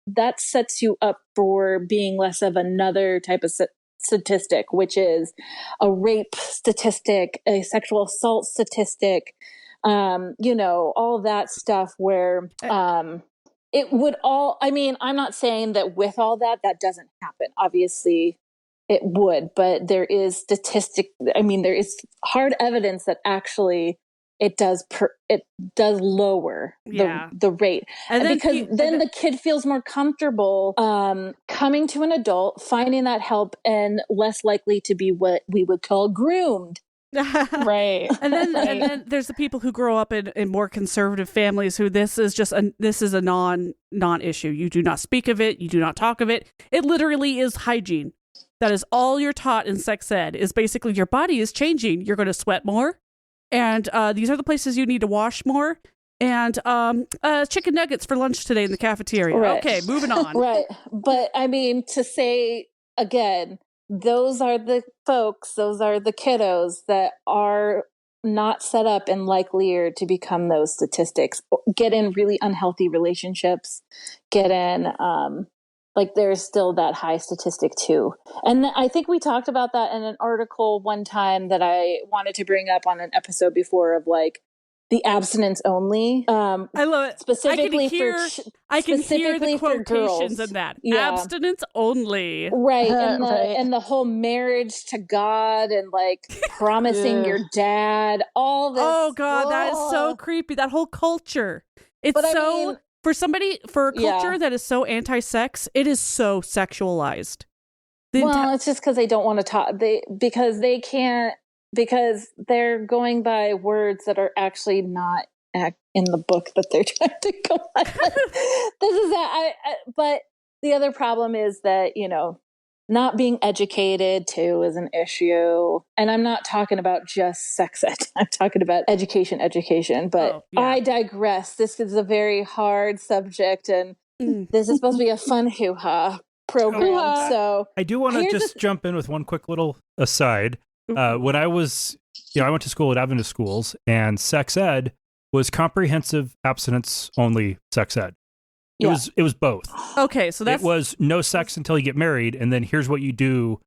that sets you up for being less of another type of statistic, which is a rape statistic, a sexual assault statistic, all that stuff where it would all, I'm not saying that with all that doesn't happen. Obviously it would, but there is there is hard evidence that actually it does lower the rate. And then the kid feels more comfortable coming to an adult, finding that help, and less likely to be what we would call groomed. Right. And then there's the people who grow up in more conservative families who this is a non-issue. You do not speak of it. You do not talk of it. It literally is hygiene. That is all you're taught in sex ed, is basically your body is changing. You're going to sweat more. And these are the places you need to wash more. And chicken nuggets for lunch today in the cafeteria. Right. Okay, moving on. Right. But to say again, those are the folks, those are the kiddos that are not set up and likelier to become those statistics. Get in really unhealthy relationships. Get in, there's still that high statistic too. And I think we talked about that in an article one time that I wanted to bring up on an episode before of like the abstinence only. I love it. Specifically I can hear the for quotations girls. in that. Yeah. Abstinence only. Right. And the whole marriage to God and like promising your dad, all this. Oh God, that is so creepy. That whole culture. It's for a culture that is so anti-sex, it is so sexualized. It's just because they don't want to talk. Because they can't. Because they're going by words that are actually not in the book that they're trying to go on. But the other problem is that, not being educated too is an issue. And I'm not talking about just sex ed. I'm talking about education. But I digress. This is a very hard subject, and this is supposed to be a fun hoo-ha program. So I do want to just jump in with one quick little aside. When I was, I went to school at Adventist schools, and sex ed was comprehensive abstinence only sex ed. It was both. Okay, so it was no sex until you get married, and then here's what you do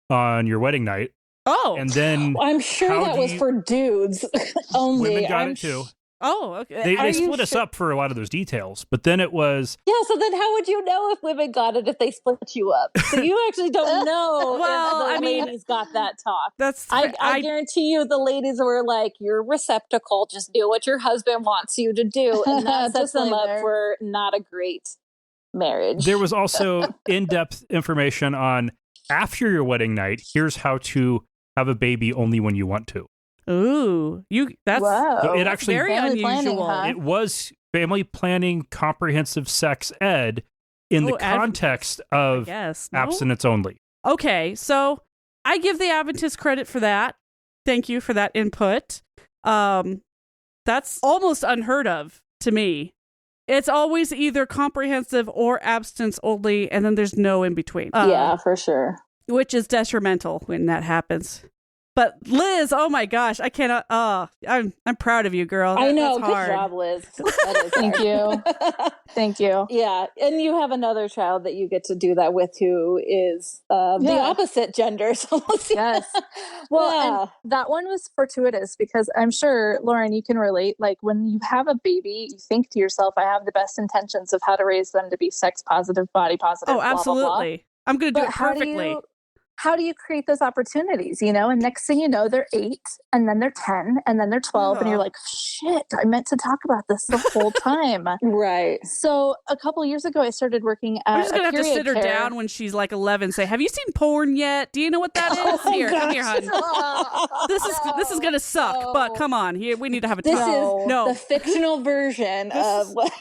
on your wedding night. Oh, and then I'm sure that was for dudes only. Women got it too. Oh, okay. They split us up for a lot of those details, but then it was... Yeah, so then how would you know if women got it if they split you up? So you actually don't know if the ladies got that talk. I guarantee you the ladies were like, you're a receptacle, just do what your husband wants you to do. And that sets them up for not a great marriage. There was also in-depth information on after your wedding night, here's how to have a baby only when you want to. Ooh, it actually very unusual. Huh? It was family planning, comprehensive sex ed in the context of abstinence only. Okay, so I give the Adventist credit for that. Thank you for that input. That's almost unheard of to me. It's always either comprehensive or abstinence only, and then there's no in between. Yeah, for sure. which is detrimental when that happens. But Liz, oh my gosh, I cannot. I'm proud of you, girl. I know. That's hard. Good job, Liz. That is Thank you. Thank you. Yeah, and you have another child that you get to do that with, who is the opposite gender. So yes. Well, and that one was fortuitous because I'm sure, Lauren, you can relate. Like when you have a baby, you think to yourself, "I have the best intentions of how to raise them to be sex positive, body positive." Oh, absolutely. Blah, blah, blah. I'm going to do it perfectly. How do you create those opportunities, you know? And next thing you know, they're 8 and then they're 10 and then they're 12 and you're like, shit, I meant to talk about this the whole time. Right. So a couple of years ago, I started working at I'm just going to have to sit her down when she's like 11 and say, have you seen porn yet? Do you know what that is? Here, come here, hon. This is going to suck, but come on. Here, we need to have a talk. This is the fictional version of what...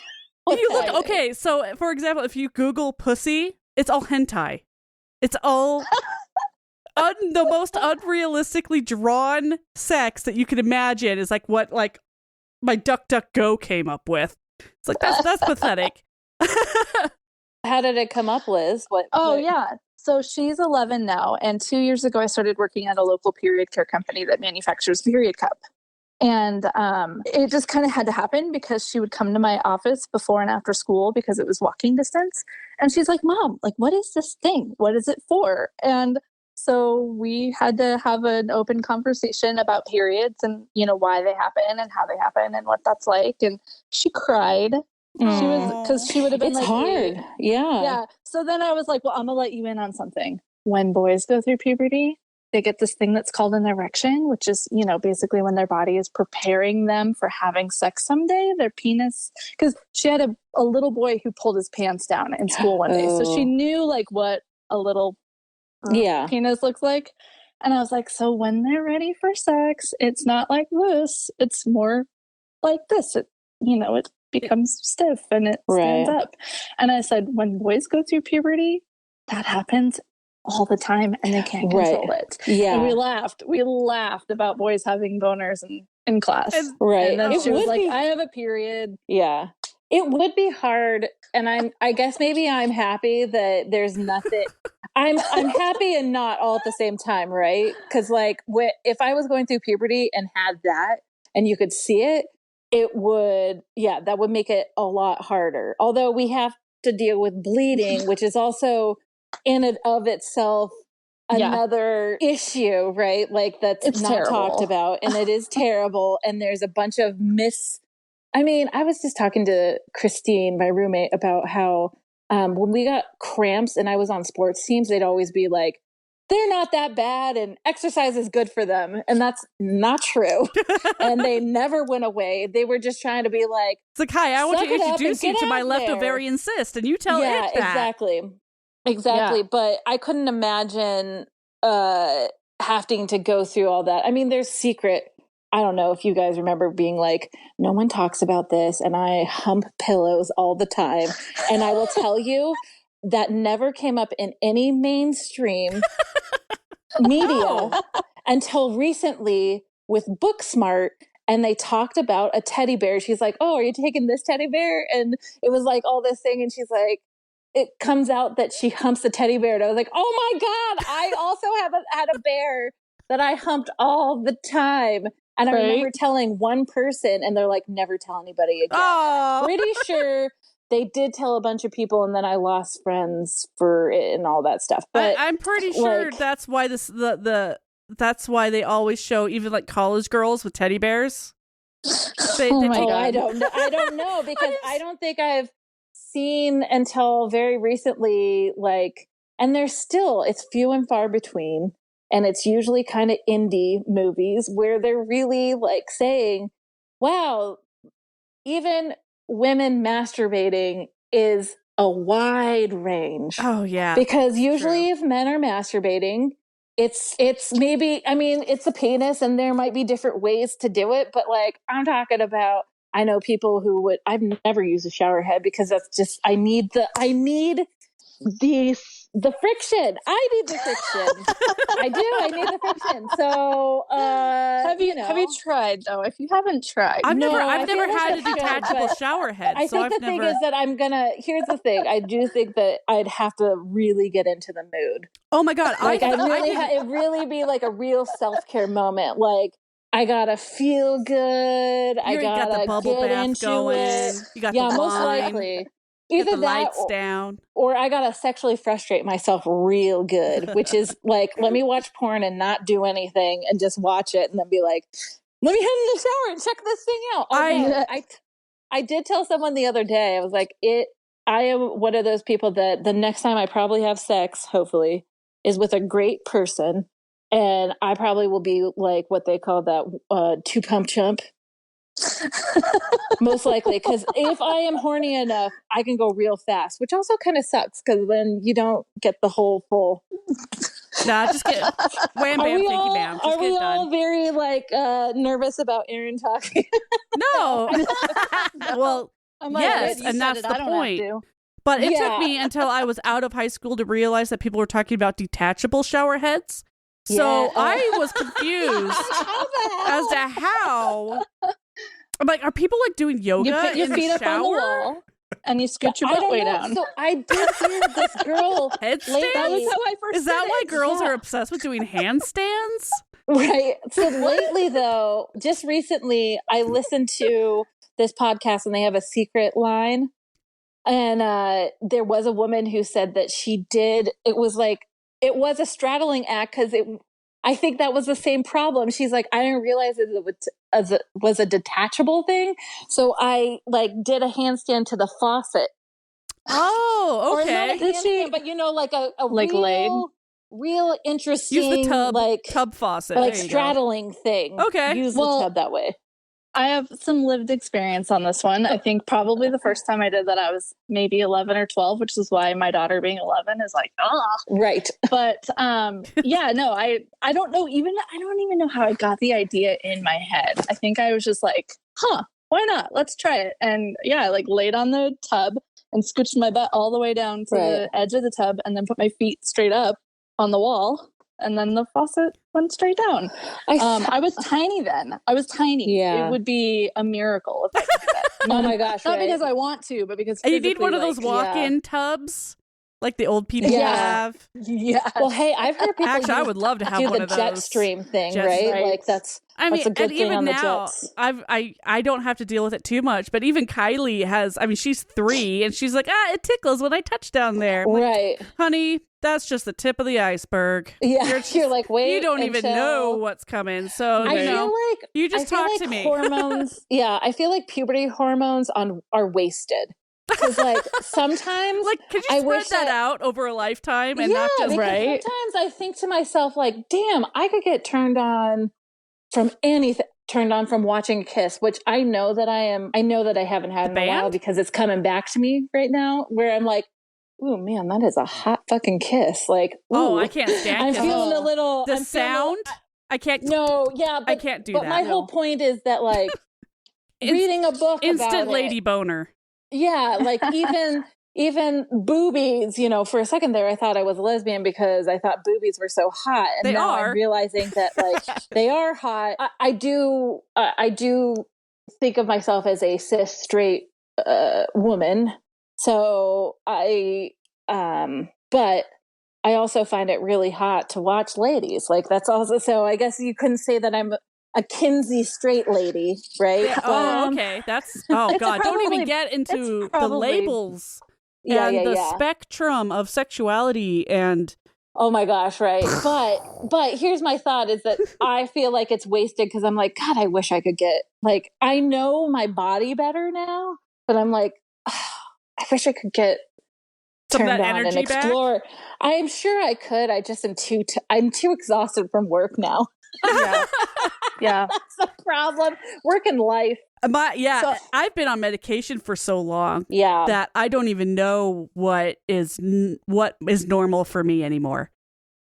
Well, you look, okay, so for example, if you Google pussy, it's all hentai. It's all... the most unrealistically drawn sex that you can imagine is like what like my DuckDuckGo came up with. It's like that's pathetic. How did it come up, Liz? Yeah. So she's 11 now, and 2 years ago I started working at a local period care company that manufactures period cup. And it just kind of had to happen because she would come to my office before and after school because it was walking distance. And she's like, Mom, like, what is this thing? What is it for? And so we had to have an open conversation about periods and, you know, why they happen and how they happen and what that's like. And she cried. She was, because she would have been it's like, hard. Yeah. Yeah. So then I was like, well, I'm going to let you in on something. When boys go through puberty, they get this thing that's called an erection, which is, you know, basically when their body is preparing them for having sex someday, their penis, because she had a little boy who pulled his pants down in school one day. So she knew like what a little penis looks like. And I was like, so when they're ready for sex, it's not like this. It's more like this. It, you know, it becomes stiff and it stands up. And I said, when boys go through puberty, that happens all the time and they can't control it. Yeah. And we laughed about boys having boners in class. And then she was like, I have a period. Yeah. It would be hard. And I guess maybe I'm happy that there's nothing. I'm happy and not all at the same time, right? Because like if I was going through puberty and had that and you could see it, it would, that would make it a lot harder. Although we have to deal with bleeding, which is also in and of itself another issue, right? Like it's not terrible. Talked about, and it is terrible. And there's a bunch of I was just talking to Christine, my roommate, about how when we got cramps and I was on sports teams, they'd always be like, they're not that bad and exercise is good for them. And that's not true. And they never went away. They were just trying to be like, it's like, hi, I want to introduce you to my left ovarian cyst. And you tell it that. Exactly. Yeah. But I couldn't imagine having to go through all that. I mean, there's secret. I don't know if you guys remember being like, no one talks about this. And I hump pillows all the time. And I will tell you that never came up in any mainstream media until recently with Booksmart. And they talked about a teddy bear. She's like, oh, are you taking this teddy bear? And it was like all this thing. And she's like, it comes out that she humps a teddy bear. And I was like, oh my God, I also had a bear that I humped all the time. And I remember telling one person and they're like, never tell anybody again. I'm pretty sure they did tell a bunch of people and then I lost friends for it and all that stuff. But I'm pretty sure that's why that's why they always show even like college girls with teddy bears. I don't know because I don't think I've seen until very recently, and it's few and far between. And it's usually kind of indie movies where they're really like saying, wow, even women masturbating is a wide range. Oh, yeah. Because usually if men are masturbating, it's maybe, it's a penis and there might be different ways to do it. But like, I'm talking about, I know people who I've never used a shower head because that's just, I need the The friction. I need the friction. I do. I need the friction. So, have you tried though? If you haven't tried, I've never I feel like had I a detachable should, shower head. I so think I've the thing never... is that here's the thing. I do think that I'd have to really get into the mood. Oh my God. Like it really be like a real self-care moment. Like I gotta feel good. I got the bubble get bath into going. It. You got yeah, the most wine. likely. Get Either the that lights down. or I gotta sexually frustrate myself real good, which is like, let me watch porn and not do anything and just watch it and then be like, let me head in the shower and check this thing out. I did tell someone the other day, I was like, I am one of those people that the next time I probably have sex, hopefully, is with a great person. And I probably will be like what they call that 2 pump chump. Most likely, because if I am horny enough, I can go real fast, which also kind of sucks because then you don't get the whole full. Nah, just get wham bam, thank you, ma'am. Are we all very like nervous about Erin talking? No. Well, yes, and that's the point. But it took me until I was out of high school to realize that people were talking about detachable shower heads. So I was confused as to how. I'm like, are people like doing yoga? You put your feet up on the wall and you scoot your butt way down. So I did hear this girl headstand. That was how I first. Is that why girls are obsessed with doing handstands? Right. So lately, though, just recently, I listened to this podcast and they have a secret line, and there was a woman who said that she did. It was a straddling act because I think that was the same problem. She's like, I didn't realize it was a detachable thing. So I did a handstand to the faucet. Oh, okay. Or not a handstand, but like a real interesting, use the tub faucet, straddling thing. Okay. Use the tub that way. I have some lived experience on this one. I think probably the first time I did that, I was maybe 11 or 12, which is why my daughter being 11 is like, right. But yeah, no, I don't know. I don't even know how I got the idea in my head. I think I was just like, why not? Let's try it. And yeah, I laid on the tub and scooched my butt all the way down to the edge of the tub and then put my feet straight up on the wall. And then the faucet went straight down. I was tiny then. I was tiny. Yeah. It would be a miracle if I could do that. Oh my gosh. Not because I want to, but because you need one of those walk-in tubs like the old people have. Yeah. Well, hey, I've heard people actually, I would love to have one of those. Do the jet stream thing, right? Like that's a good thing on the jets. I don't have to deal with it too much, but even Kylie has. I mean, she's 3, and she's like, it tickles when I touch down there. I'm right, like, honey. That's just the tip of the iceberg. Yeah, you're like, wait. You don't even know what's coming. So I feel like you just talk to me. Hormones. Yeah, I feel like puberty hormones are wasted. Because sometimes, could you spread that out over a lifetime and not just right? Sometimes I think to myself, damn, I could get turned on from anything. Turned on from watching Kiss, which I know that I am. I know that I haven't had in a while because it's coming back to me right now. Where I'm like, ooh, man, that is a hot fucking kiss. Ooh, I can't stand I'm feeling a little... The sound? I can't... No, yeah, but... I can't do that. But my whole point is that, reading a book instant about lady boner. Yeah, even boobies, for a second there, I thought I was a lesbian because I thought boobies were so hot. And now I'm realizing that, they are hot. I do think of myself as a cis straight woman. So but I also find it really hot to watch ladies. That's also, so I guess you couldn't say that I'm a Kinsey straight lady, right? Yeah, okay. That's, God, don't even get into the labels and the spectrum of sexuality and... Oh my gosh, right. But here's my thought is that I feel like it's wasted because I'm like, God, I wish I could get, I know my body better now, but I'm like, I wish I could get turned on and explore. Back? I'm sure I could. I just am I'm too exhausted from work now. Yeah. That's the problem. Work and life. So, I've been on medication for so long that I don't even know what is normal for me anymore.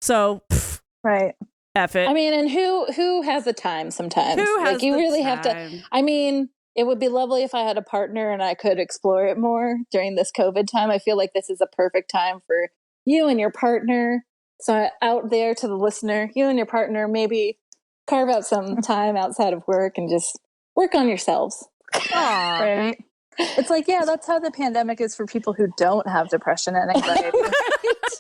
So, right. F it. I mean, and who has the time sometimes? Who has you the really time? Have to. I mean, it would be lovely if I had a partner and I could explore it more during this COVID time. I feel like this is a perfect time for, you and your partner, so out there to the listener, you and your partner maybe carve out some time outside of work and just work on yourselves. Right. It's like, yeah, that's how the pandemic is for people who don't have depression and anxiety.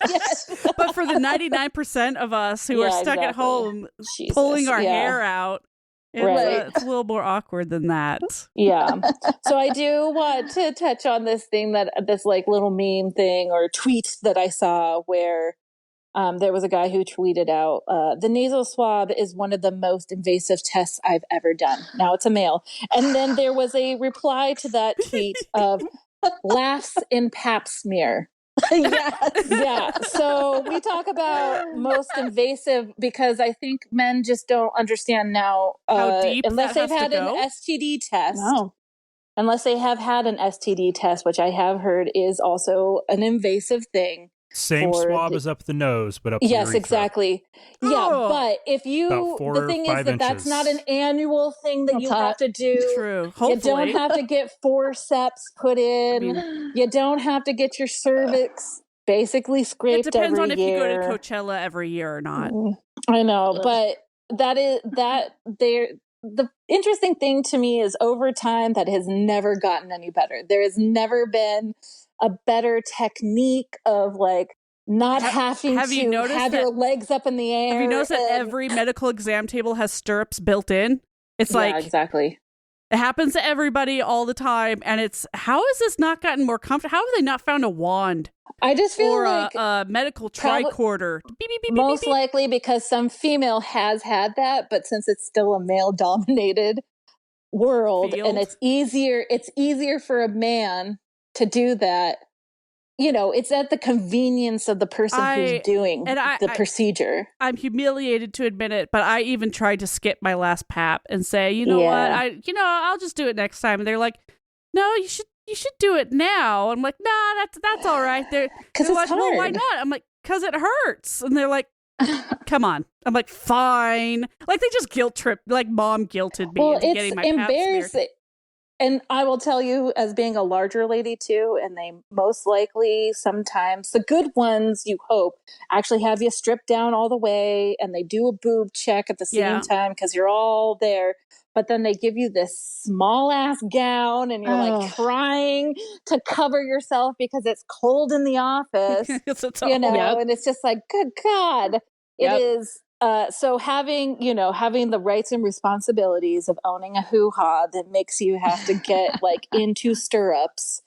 Yes. But for the 99% of us who are stuck at home Jesus, pulling our hair out, it's a little more awkward than that. Yeah. So I do want to touch on this thing this like little meme thing or tweet that I saw where there was a guy who tweeted out, the nasal swab is one of the most invasive tests I've ever done. Now it's a male. And then there was a reply to that tweet of laughs in pap smear. Yeah. So we talk about most invasive because I think men just don't understand now. How deep unless that they've has had to go? an STD test. No. Unless they have had an STD test, which I have heard is also an invasive thing. Same swab as up the nose, but up the urethra. Yes, exactly. Yeah, but if the thing is that that's not an annual thing that you have to do. True. Hopefully. You don't have to get forceps put in. You don't have to get your cervix basically scraped every year. It depends on if you go to Coachella every year or not. I know, but the interesting thing to me is over time that has never gotten any better. There has never been a better technique of like not having to have your legs up in the air. Have you noticed that every medical exam table has stirrups built in? It's like, exactly. It happens to everybody all the time. And it's, how has this not gotten more comfortable? How have they not found a wand? I just feel like a medical tricorder. Most likely because some female has had that, but since it's still a male dominated world and it's easier for a man to do that, you know, it's at the convenience of the person who's doing the procedure. I'm humiliated to admit it, but I even tried to skip my last pap and say, you know what, I'll just do it next time. And they're like, no, you should do it now. I'm like, nah, that's all right. They're like, hard. well, why not? I'm like, because it hurts. And they're like, come on. I'm like, fine. Like they just guilt tripped, like mom guilted me into getting my pap smeared. And I will tell you, as being a larger lady too, and they most likely sometimes, the good ones, you hope, actually have you stripped down all the way and they do a boob check at the same time because you're all there. But then they give you this small ass gown and you're like trying to cover yourself because it's cold in the office, and it's just like, good God, it is. So having the rights and responsibilities of owning a hoo-ha that makes you have to get like into stirrups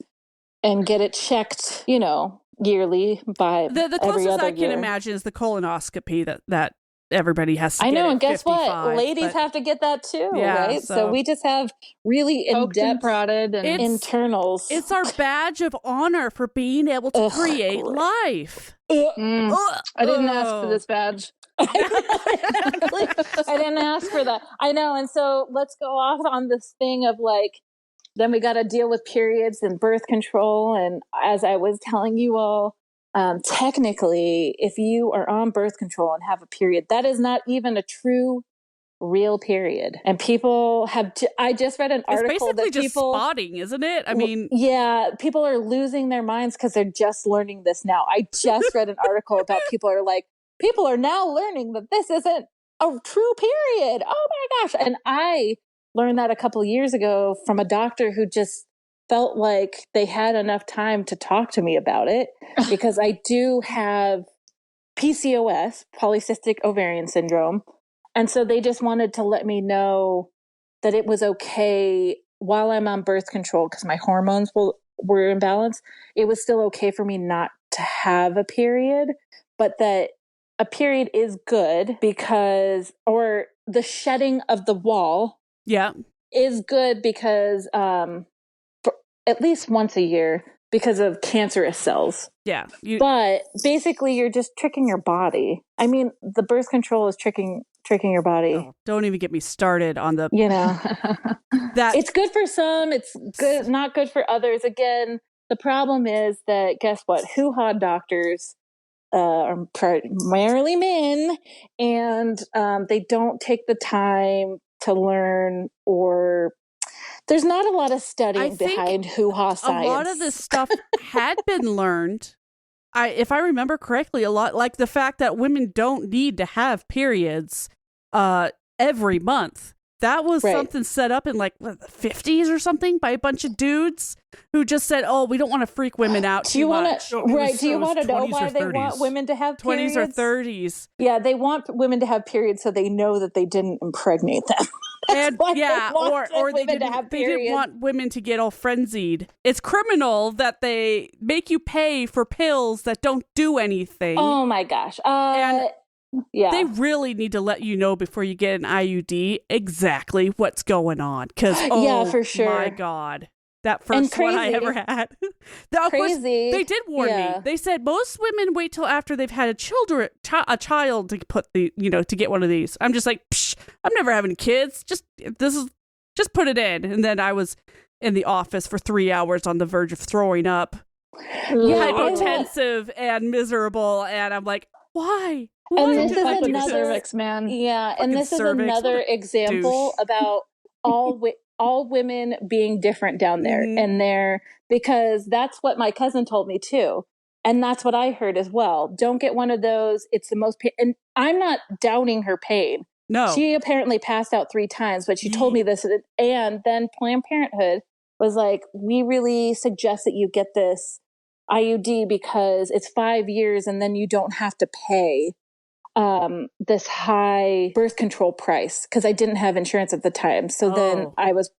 and get it checked, yearly by the closest I can imagine is the colonoscopy that everybody has to get. I know, and guess 55, what? Ladies have to get that too, right? So we just have really in-depth prodded and internals. It's our badge of honor for being able to create life. I didn't ask for this badge. Exactly. I didn't ask for that. I know. And so let's go off on this thing of like, then we got to deal with periods and birth control. And as I was telling you all, technically, if you are on birth control and have a period, that is not even a true real period. And people have, I just read an article it's basically that just spotting, isn't it? I mean, yeah, people are losing their minds because they're just learning this now. I just read an article about people are now learning that this isn't a true period. Oh my gosh. And I learned that a couple of years ago from a doctor who just felt like they had enough time to talk to me about it because I do have PCOS, polycystic ovarian syndrome. And so they just wanted to let me know that it was okay while I'm on birth control because my hormones were in balance. It was still okay for me not to have a period, but that a period is good or the shedding of the wall is good because for at least once a year because of cancerous cells. Yeah. But basically you're just tricking your body. I mean, the birth control is tricking your body. Oh, don't even get me started on the that it's good for some, it's good, not good for others. Again, the problem is that guess what? Hoo-ha doctors are primarily men, and they don't take the time to learn, or there's not a lot of studying behind hoo-ha science. A lot of this stuff had been learned if I remember correctly, a lot like the fact that women don't need to have periods every month. That was something set up in like the 50s or something by a bunch of dudes who just said, "Oh, we don't want to freak women out too much." Do you want to know why they want women to have periods? 20s or 30s. Yeah, they want women to have periods so they know that they didn't impregnate them. And or they didn't want women to get all frenzied. It's criminal that they make you pay for pills that don't do anything. Oh my gosh. They really need to let you know before you get an IUD exactly what's going on. Because, for sure. My God. That first one I ever had. Of course, they did warn me. They said most women wait till after they've had a child to put to get one of these. I'm just like, psh, I'm never having kids. Just put it in. And then I was in the office for 3 hours on the verge of throwing up, hypotensive and miserable. And I'm like, why? And this is another cervix, man. Yeah, and this is another example about all women being different down there, and because that's what my cousin told me too, and that's what I heard as well. Don't get one of those. It's the most pain, and I'm not doubting her pain. No, she apparently passed out 3 times, but she told me this, and then Planned Parenthood was like, "We really suggest that you get this IUD because it's 5 years, and then you don't have to pay this high birth control price," because I didn't have insurance at the time. So then I was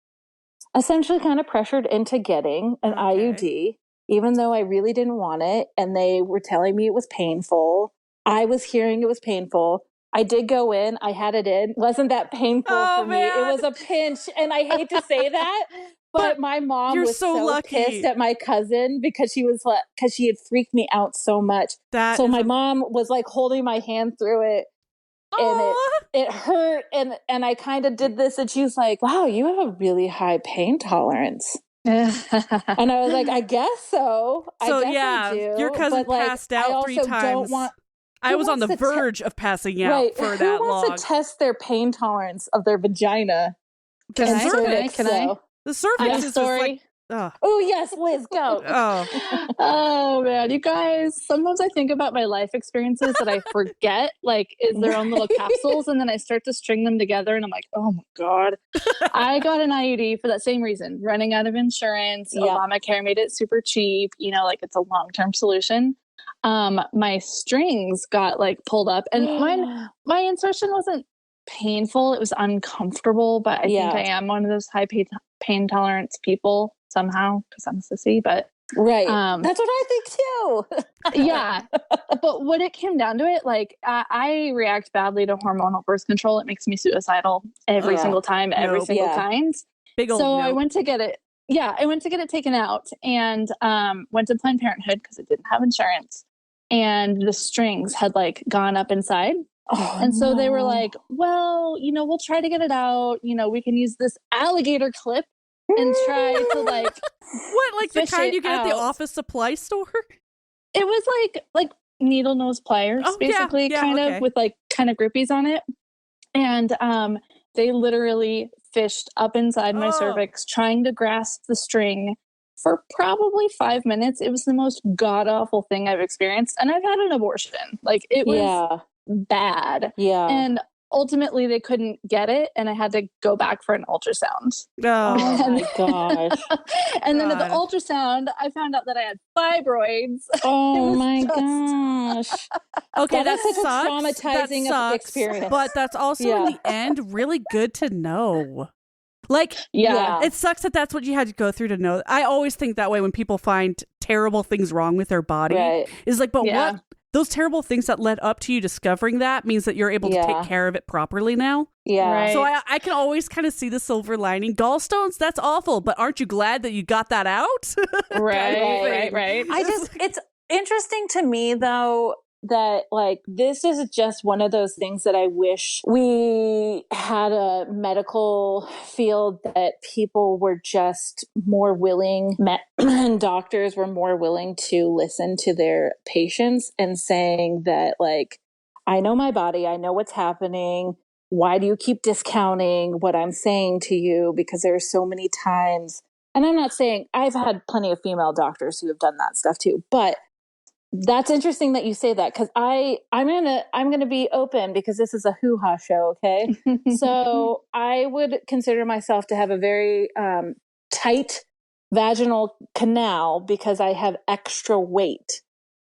essentially kind of pressured into getting an IUD, even though I really didn't want it. And they were telling me it was painful. I was hearing it was painful. I did go in. I had it in. Wasn't that painful for me? It was a pinch. And I hate to say that, but my mom was so pissed at my cousin because she had freaked me out so much. So my mom was like holding my hand through it, and it hurt. And I kind of did this, and she was like, "Wow, you have a really high pain tolerance." And I was like, "I guess so. I do." Your cousin passed out 3 times. I was on the verge of passing out for that long. Who wants to test their pain tolerance of their vagina? Can I? The cervix is story. Oh yes, Liz, go. Oh man, you guys. Sometimes I think about my life experiences that I forget, like, is their own little capsules, and then I start to string them together, and I'm like, oh my god. I got an IUD for that same reason: running out of insurance. Obamacare made it super cheap. Like it's a long-term solution. My strings got like pulled up, and my insertion wasn't painful. It was uncomfortable, but I think I am one of those high pain tolerance people somehow because I'm a sissy. But that's what I think too. Yeah, but when it came down to it, like I react badly to hormonal birth control. It makes me suicidal every single time, every single kind. I went to get it. Yeah, I went to get it taken out, and went to Planned Parenthood because it didn't have insurance, and the strings had like gone up inside. And so they were like, well, we'll try to get it out. We can use this alligator clip and try to like what, like the kind you get at the office supply store? It was like needle nose pliers, basically, kind of with like kind of grippies on it. And they literally fished up inside my cervix, trying to grasp the string for probably 5 minutes. It was the most god awful thing I've experienced, and I've had an abortion. Like it was bad. Yeah. And ultimately they couldn't get it, and I had to go back for an ultrasound. Oh my gosh. And then at the ultrasound I found out that I had fibroids. Oh my gosh. Okay, that's such a traumatizing experience. But that's also in the end really good to know. Like, it sucks that that's what you had to go through to know. I always think that way when people find terrible things wrong with their body. Is like, but what? Those terrible things that led up to you discovering that means that you're able to take care of it properly now. Yeah. Right. So I can always kind of see the silver lining. Gallstones, that's awful, but aren't you glad that you got that out? Right. It's interesting to me though that like this is just one of those things that I wish we had a medical field that people were just more willing, and doctors were more willing to listen to their patients and saying that like, I know my body, I know what's happening. Why do you keep discounting what I'm saying to you? Because there are so many times, and I'm not saying, I've had plenty of female doctors who have done that stuff too, but That's interesting that you say that, because I'm gonna be open, because this is a hoo-ha show, okay? So I would consider myself to have a very tight vaginal canal because I have extra weight.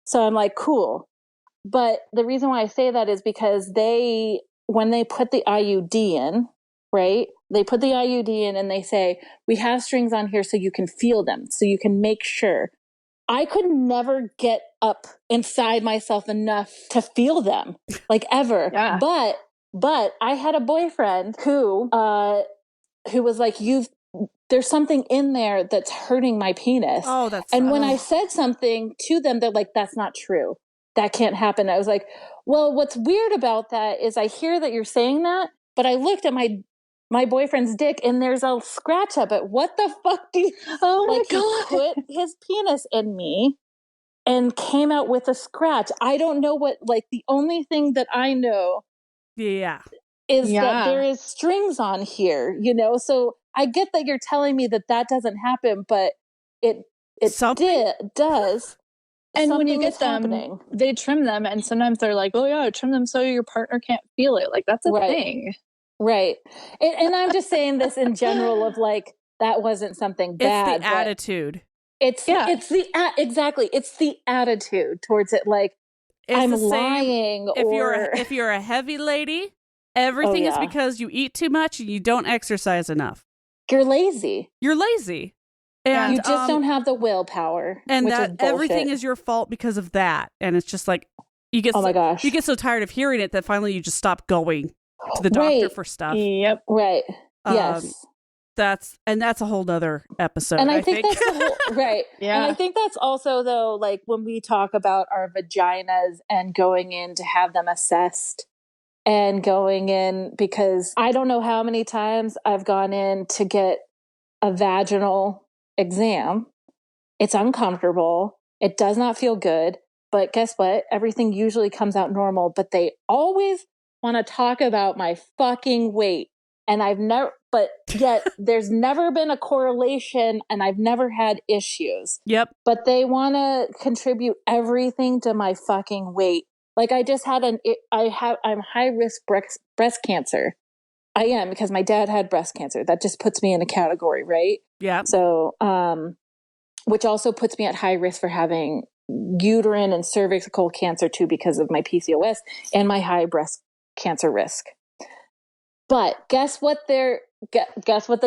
So I'm like, cool. But the reason why I say that is because when they put the IUD in, right? They put the IUD in and they say, we have strings on here so you can feel them, so you can make sure. I could never get up inside myself enough to feel them, like, ever. Yeah. But I had a boyfriend who was like, there's something in there that's hurting my penis. Oh, that's. And when I said something to them, they're like, that's not true. That can't happen. I was like, well, what's weird about that is I hear that you're saying that, but I looked at my boyfriend's dick and there's a scratch up it. What the fuck do you... Oh like, my God. he put his penis in me and came out with a scratch. I don't know what, like, the only thing that I know Yeah. is that there is strings on here, you know? So I get that you're telling me that doesn't happen, but it does. And when you Something get is them, happening. they trim them, and sometimes they're like, oh yeah, trim them so your partner can't feel it. Like, that's a thing. Right. And I'm just saying this in general of, like, that wasn't something bad. It's the attitude. Exactly. It's the attitude towards it. Like, It's I'm the same lying. If you're a heavy lady, everything is because you eat too much and you don't exercise enough. You're lazy. You're lazy. And you just don't have the willpower. And which that is everything is your fault because of that. And it's just like, you get my gosh. You get so tired of hearing it that finally you just stop going to the doctor for stuff. Yep. Right. Yes. That's a whole nother episode. And I think that's the whole, right. Yeah. And I think that's also, though, like, when we talk about our vaginas and going in to have them assessed and going in, because I don't know how many times I've gone in to get a vaginal exam. It's uncomfortable. It does not feel good. But guess what? Everything usually comes out normal, but they always want to talk about my fucking weight. And but yet there's never been a correlation and I've never had issues. Yep. But they want to contribute everything to my fucking weight. Like, I just had I'm high risk breast cancer. I am, because my dad had breast cancer. That just puts me in a category, right? Yeah. So, which also puts me at high risk for having uterine and cervical cancer too, because of my PCOS and my high breast cancer risk. But guess what the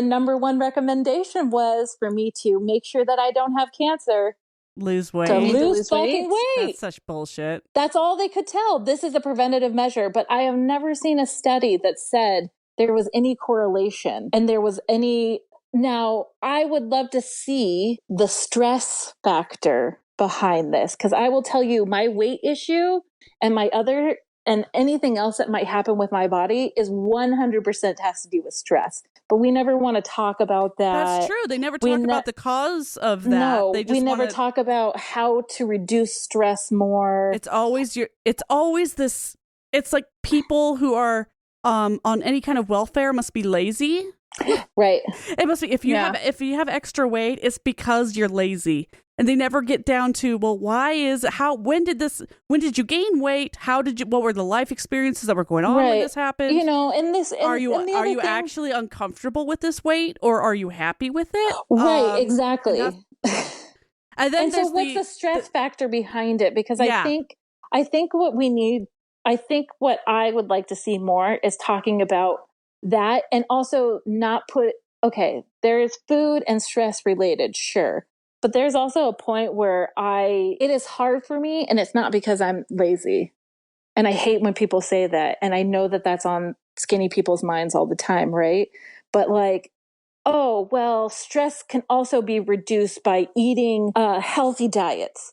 number one recommendation was for me to make sure that I don't have cancer? Lose weight. To lose fucking weight. That's such bullshit. That's all they could tell. This is a preventative measure, but I have never seen a study that said there was any correlation and there was any. Now, I would love to see the stress factor behind this, because I will tell you, my weight issue and and anything else that might happen with my body is 100% has to do with stress. But we never want to talk about that. That's true. They never talk about the cause of that. No, we never talk about how to reduce stress more. It's always this. It's like people who are on any kind of welfare must be lazy. Right. It must be if you have extra weight, it's because you're lazy. And they never get down to, well, when did you gain weight? What were the life experiences that were going on when this happened? You know, are you actually uncomfortable with this weight, or are you happy with it? Right, exactly. And then so what's the stress factor behind it? Because I think what we need, what I would like to see more is talking about that, and also not there is food and stress related, sure. But there's also a point where it is hard for me, and it's not because I'm lazy. And I hate when people say that. And I know that that's on skinny people's minds all the time, right? But like, oh, well, stress can also be reduced by eating healthy diets.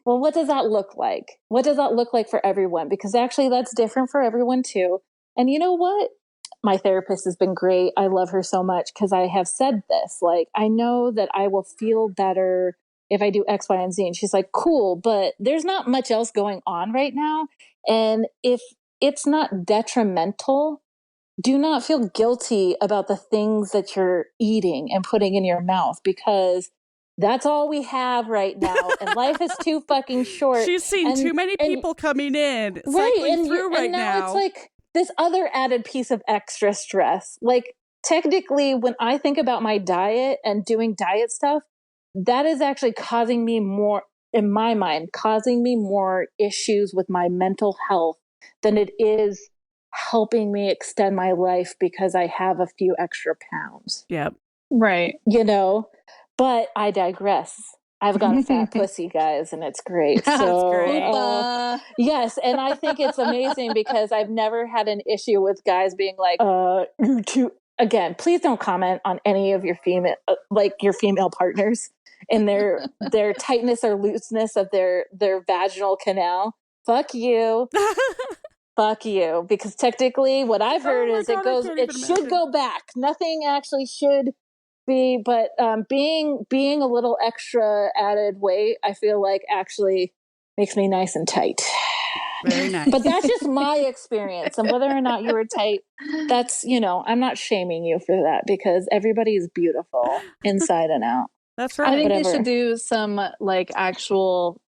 Well, what does that look like? What does that look like for everyone? Because actually that's different for everyone too. And you know what? My therapist has been great. I love her so much because I have said this. Like, I know that I will feel better if I do X, Y, and Z. And she's like, cool, but there's not much else going on right now. And if it's not detrimental, do not feel guilty about the things that you're eating and putting in your mouth, because That's all we have right now. And life is too fucking short. She's seen too many people coming in, cycling through right now. It's like this other added piece of extra stress. Like, technically, when I think about my diet and doing diet stuff, that is actually causing me more, in my mind, causing me more issues with my mental health than it is helping me extend my life because I have a few extra pounds. Yep. Right. You know, but I digress. I've got a fat pussy, guys, and it's great. That's So, great. yes, and I think it's amazing because I've never had an issue with guys being like, "You too." Again, please don't comment on any of your female, your female partners and their tightness or looseness of their vaginal canal. Fuck you. Fuck you, because technically what I've heard is it should go back. Nothing actually should be, but being a little extra added weight, I feel like actually makes me nice and tight. Very nice. But that's just my experience, and whether or not you were tight, that's, I'm not shaming you for that, because everybody is beautiful inside and out. That's right. I think they should do some actual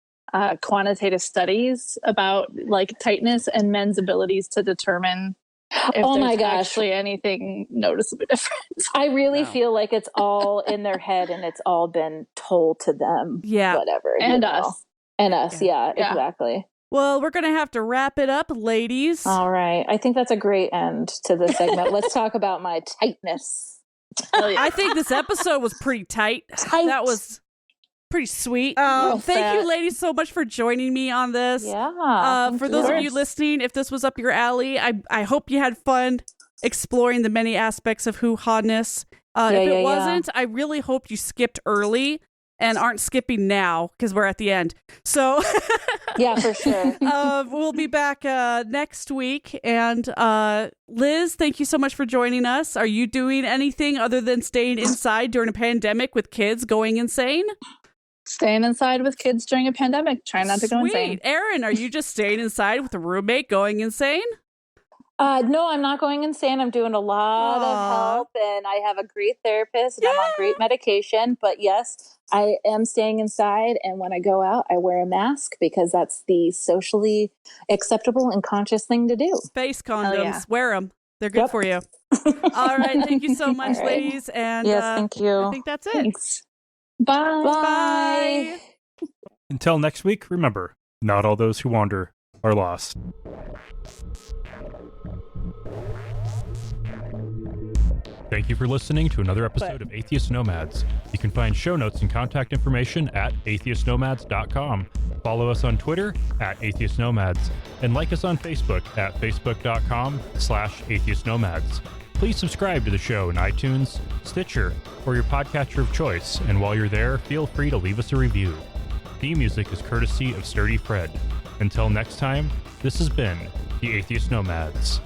quantitative studies about tightness and men's abilities to determine if there's actually anything noticeably different. I really feel like it's all in their head and it's all been told to them. Yeah. Whatever. And us. And us. Yeah, exactly. Well, we're going to have to wrap it up, ladies. All right. I think that's a great end to the segment. Let's talk about my tightness. I think this episode was pretty tight. That was pretty sweet. Thank you, ladies, so much for joining me on this. Yeah. For those of you listening, if this was up your alley, I hope you had fun exploring the many aspects of hoo-ha-ness. If it wasn't, I really hope you skipped early and aren't skipping now because we're at the end. So yeah, for sure. We'll be back next week. And Liz, thank you so much for joining us. Are you doing anything other than staying inside during a pandemic with kids going insane? Staying inside with kids during a pandemic, trying not to go insane. Erin, are you just staying inside with a roommate going insane? No, I'm not going insane. I'm doing a lot of help, and I have a great therapist, and I'm on great medication. But yes, I am staying inside, and when I go out, I wear a mask because that's the socially acceptable and conscious thing to do. Face condoms, wear them. They're good for you. All right, thank you so much, ladies. And yes, thank you. I think that's it. Thanks. Bye. Bye. Until next week, remember, not all those who wander are lost. Thank you for listening to another episode of Atheist Nomads. You can find show notes and contact information at atheistnomads.com. Follow us on Twitter at Atheist Nomads, and like us on Facebook at facebook.com/atheistnomads. Please subscribe to the show in iTunes, Stitcher, or your podcatcher of choice, and while you're there, feel free to leave us a review. Theme music is courtesy of Sturdy Fred. Until next time, this has been the Atheist Nomads.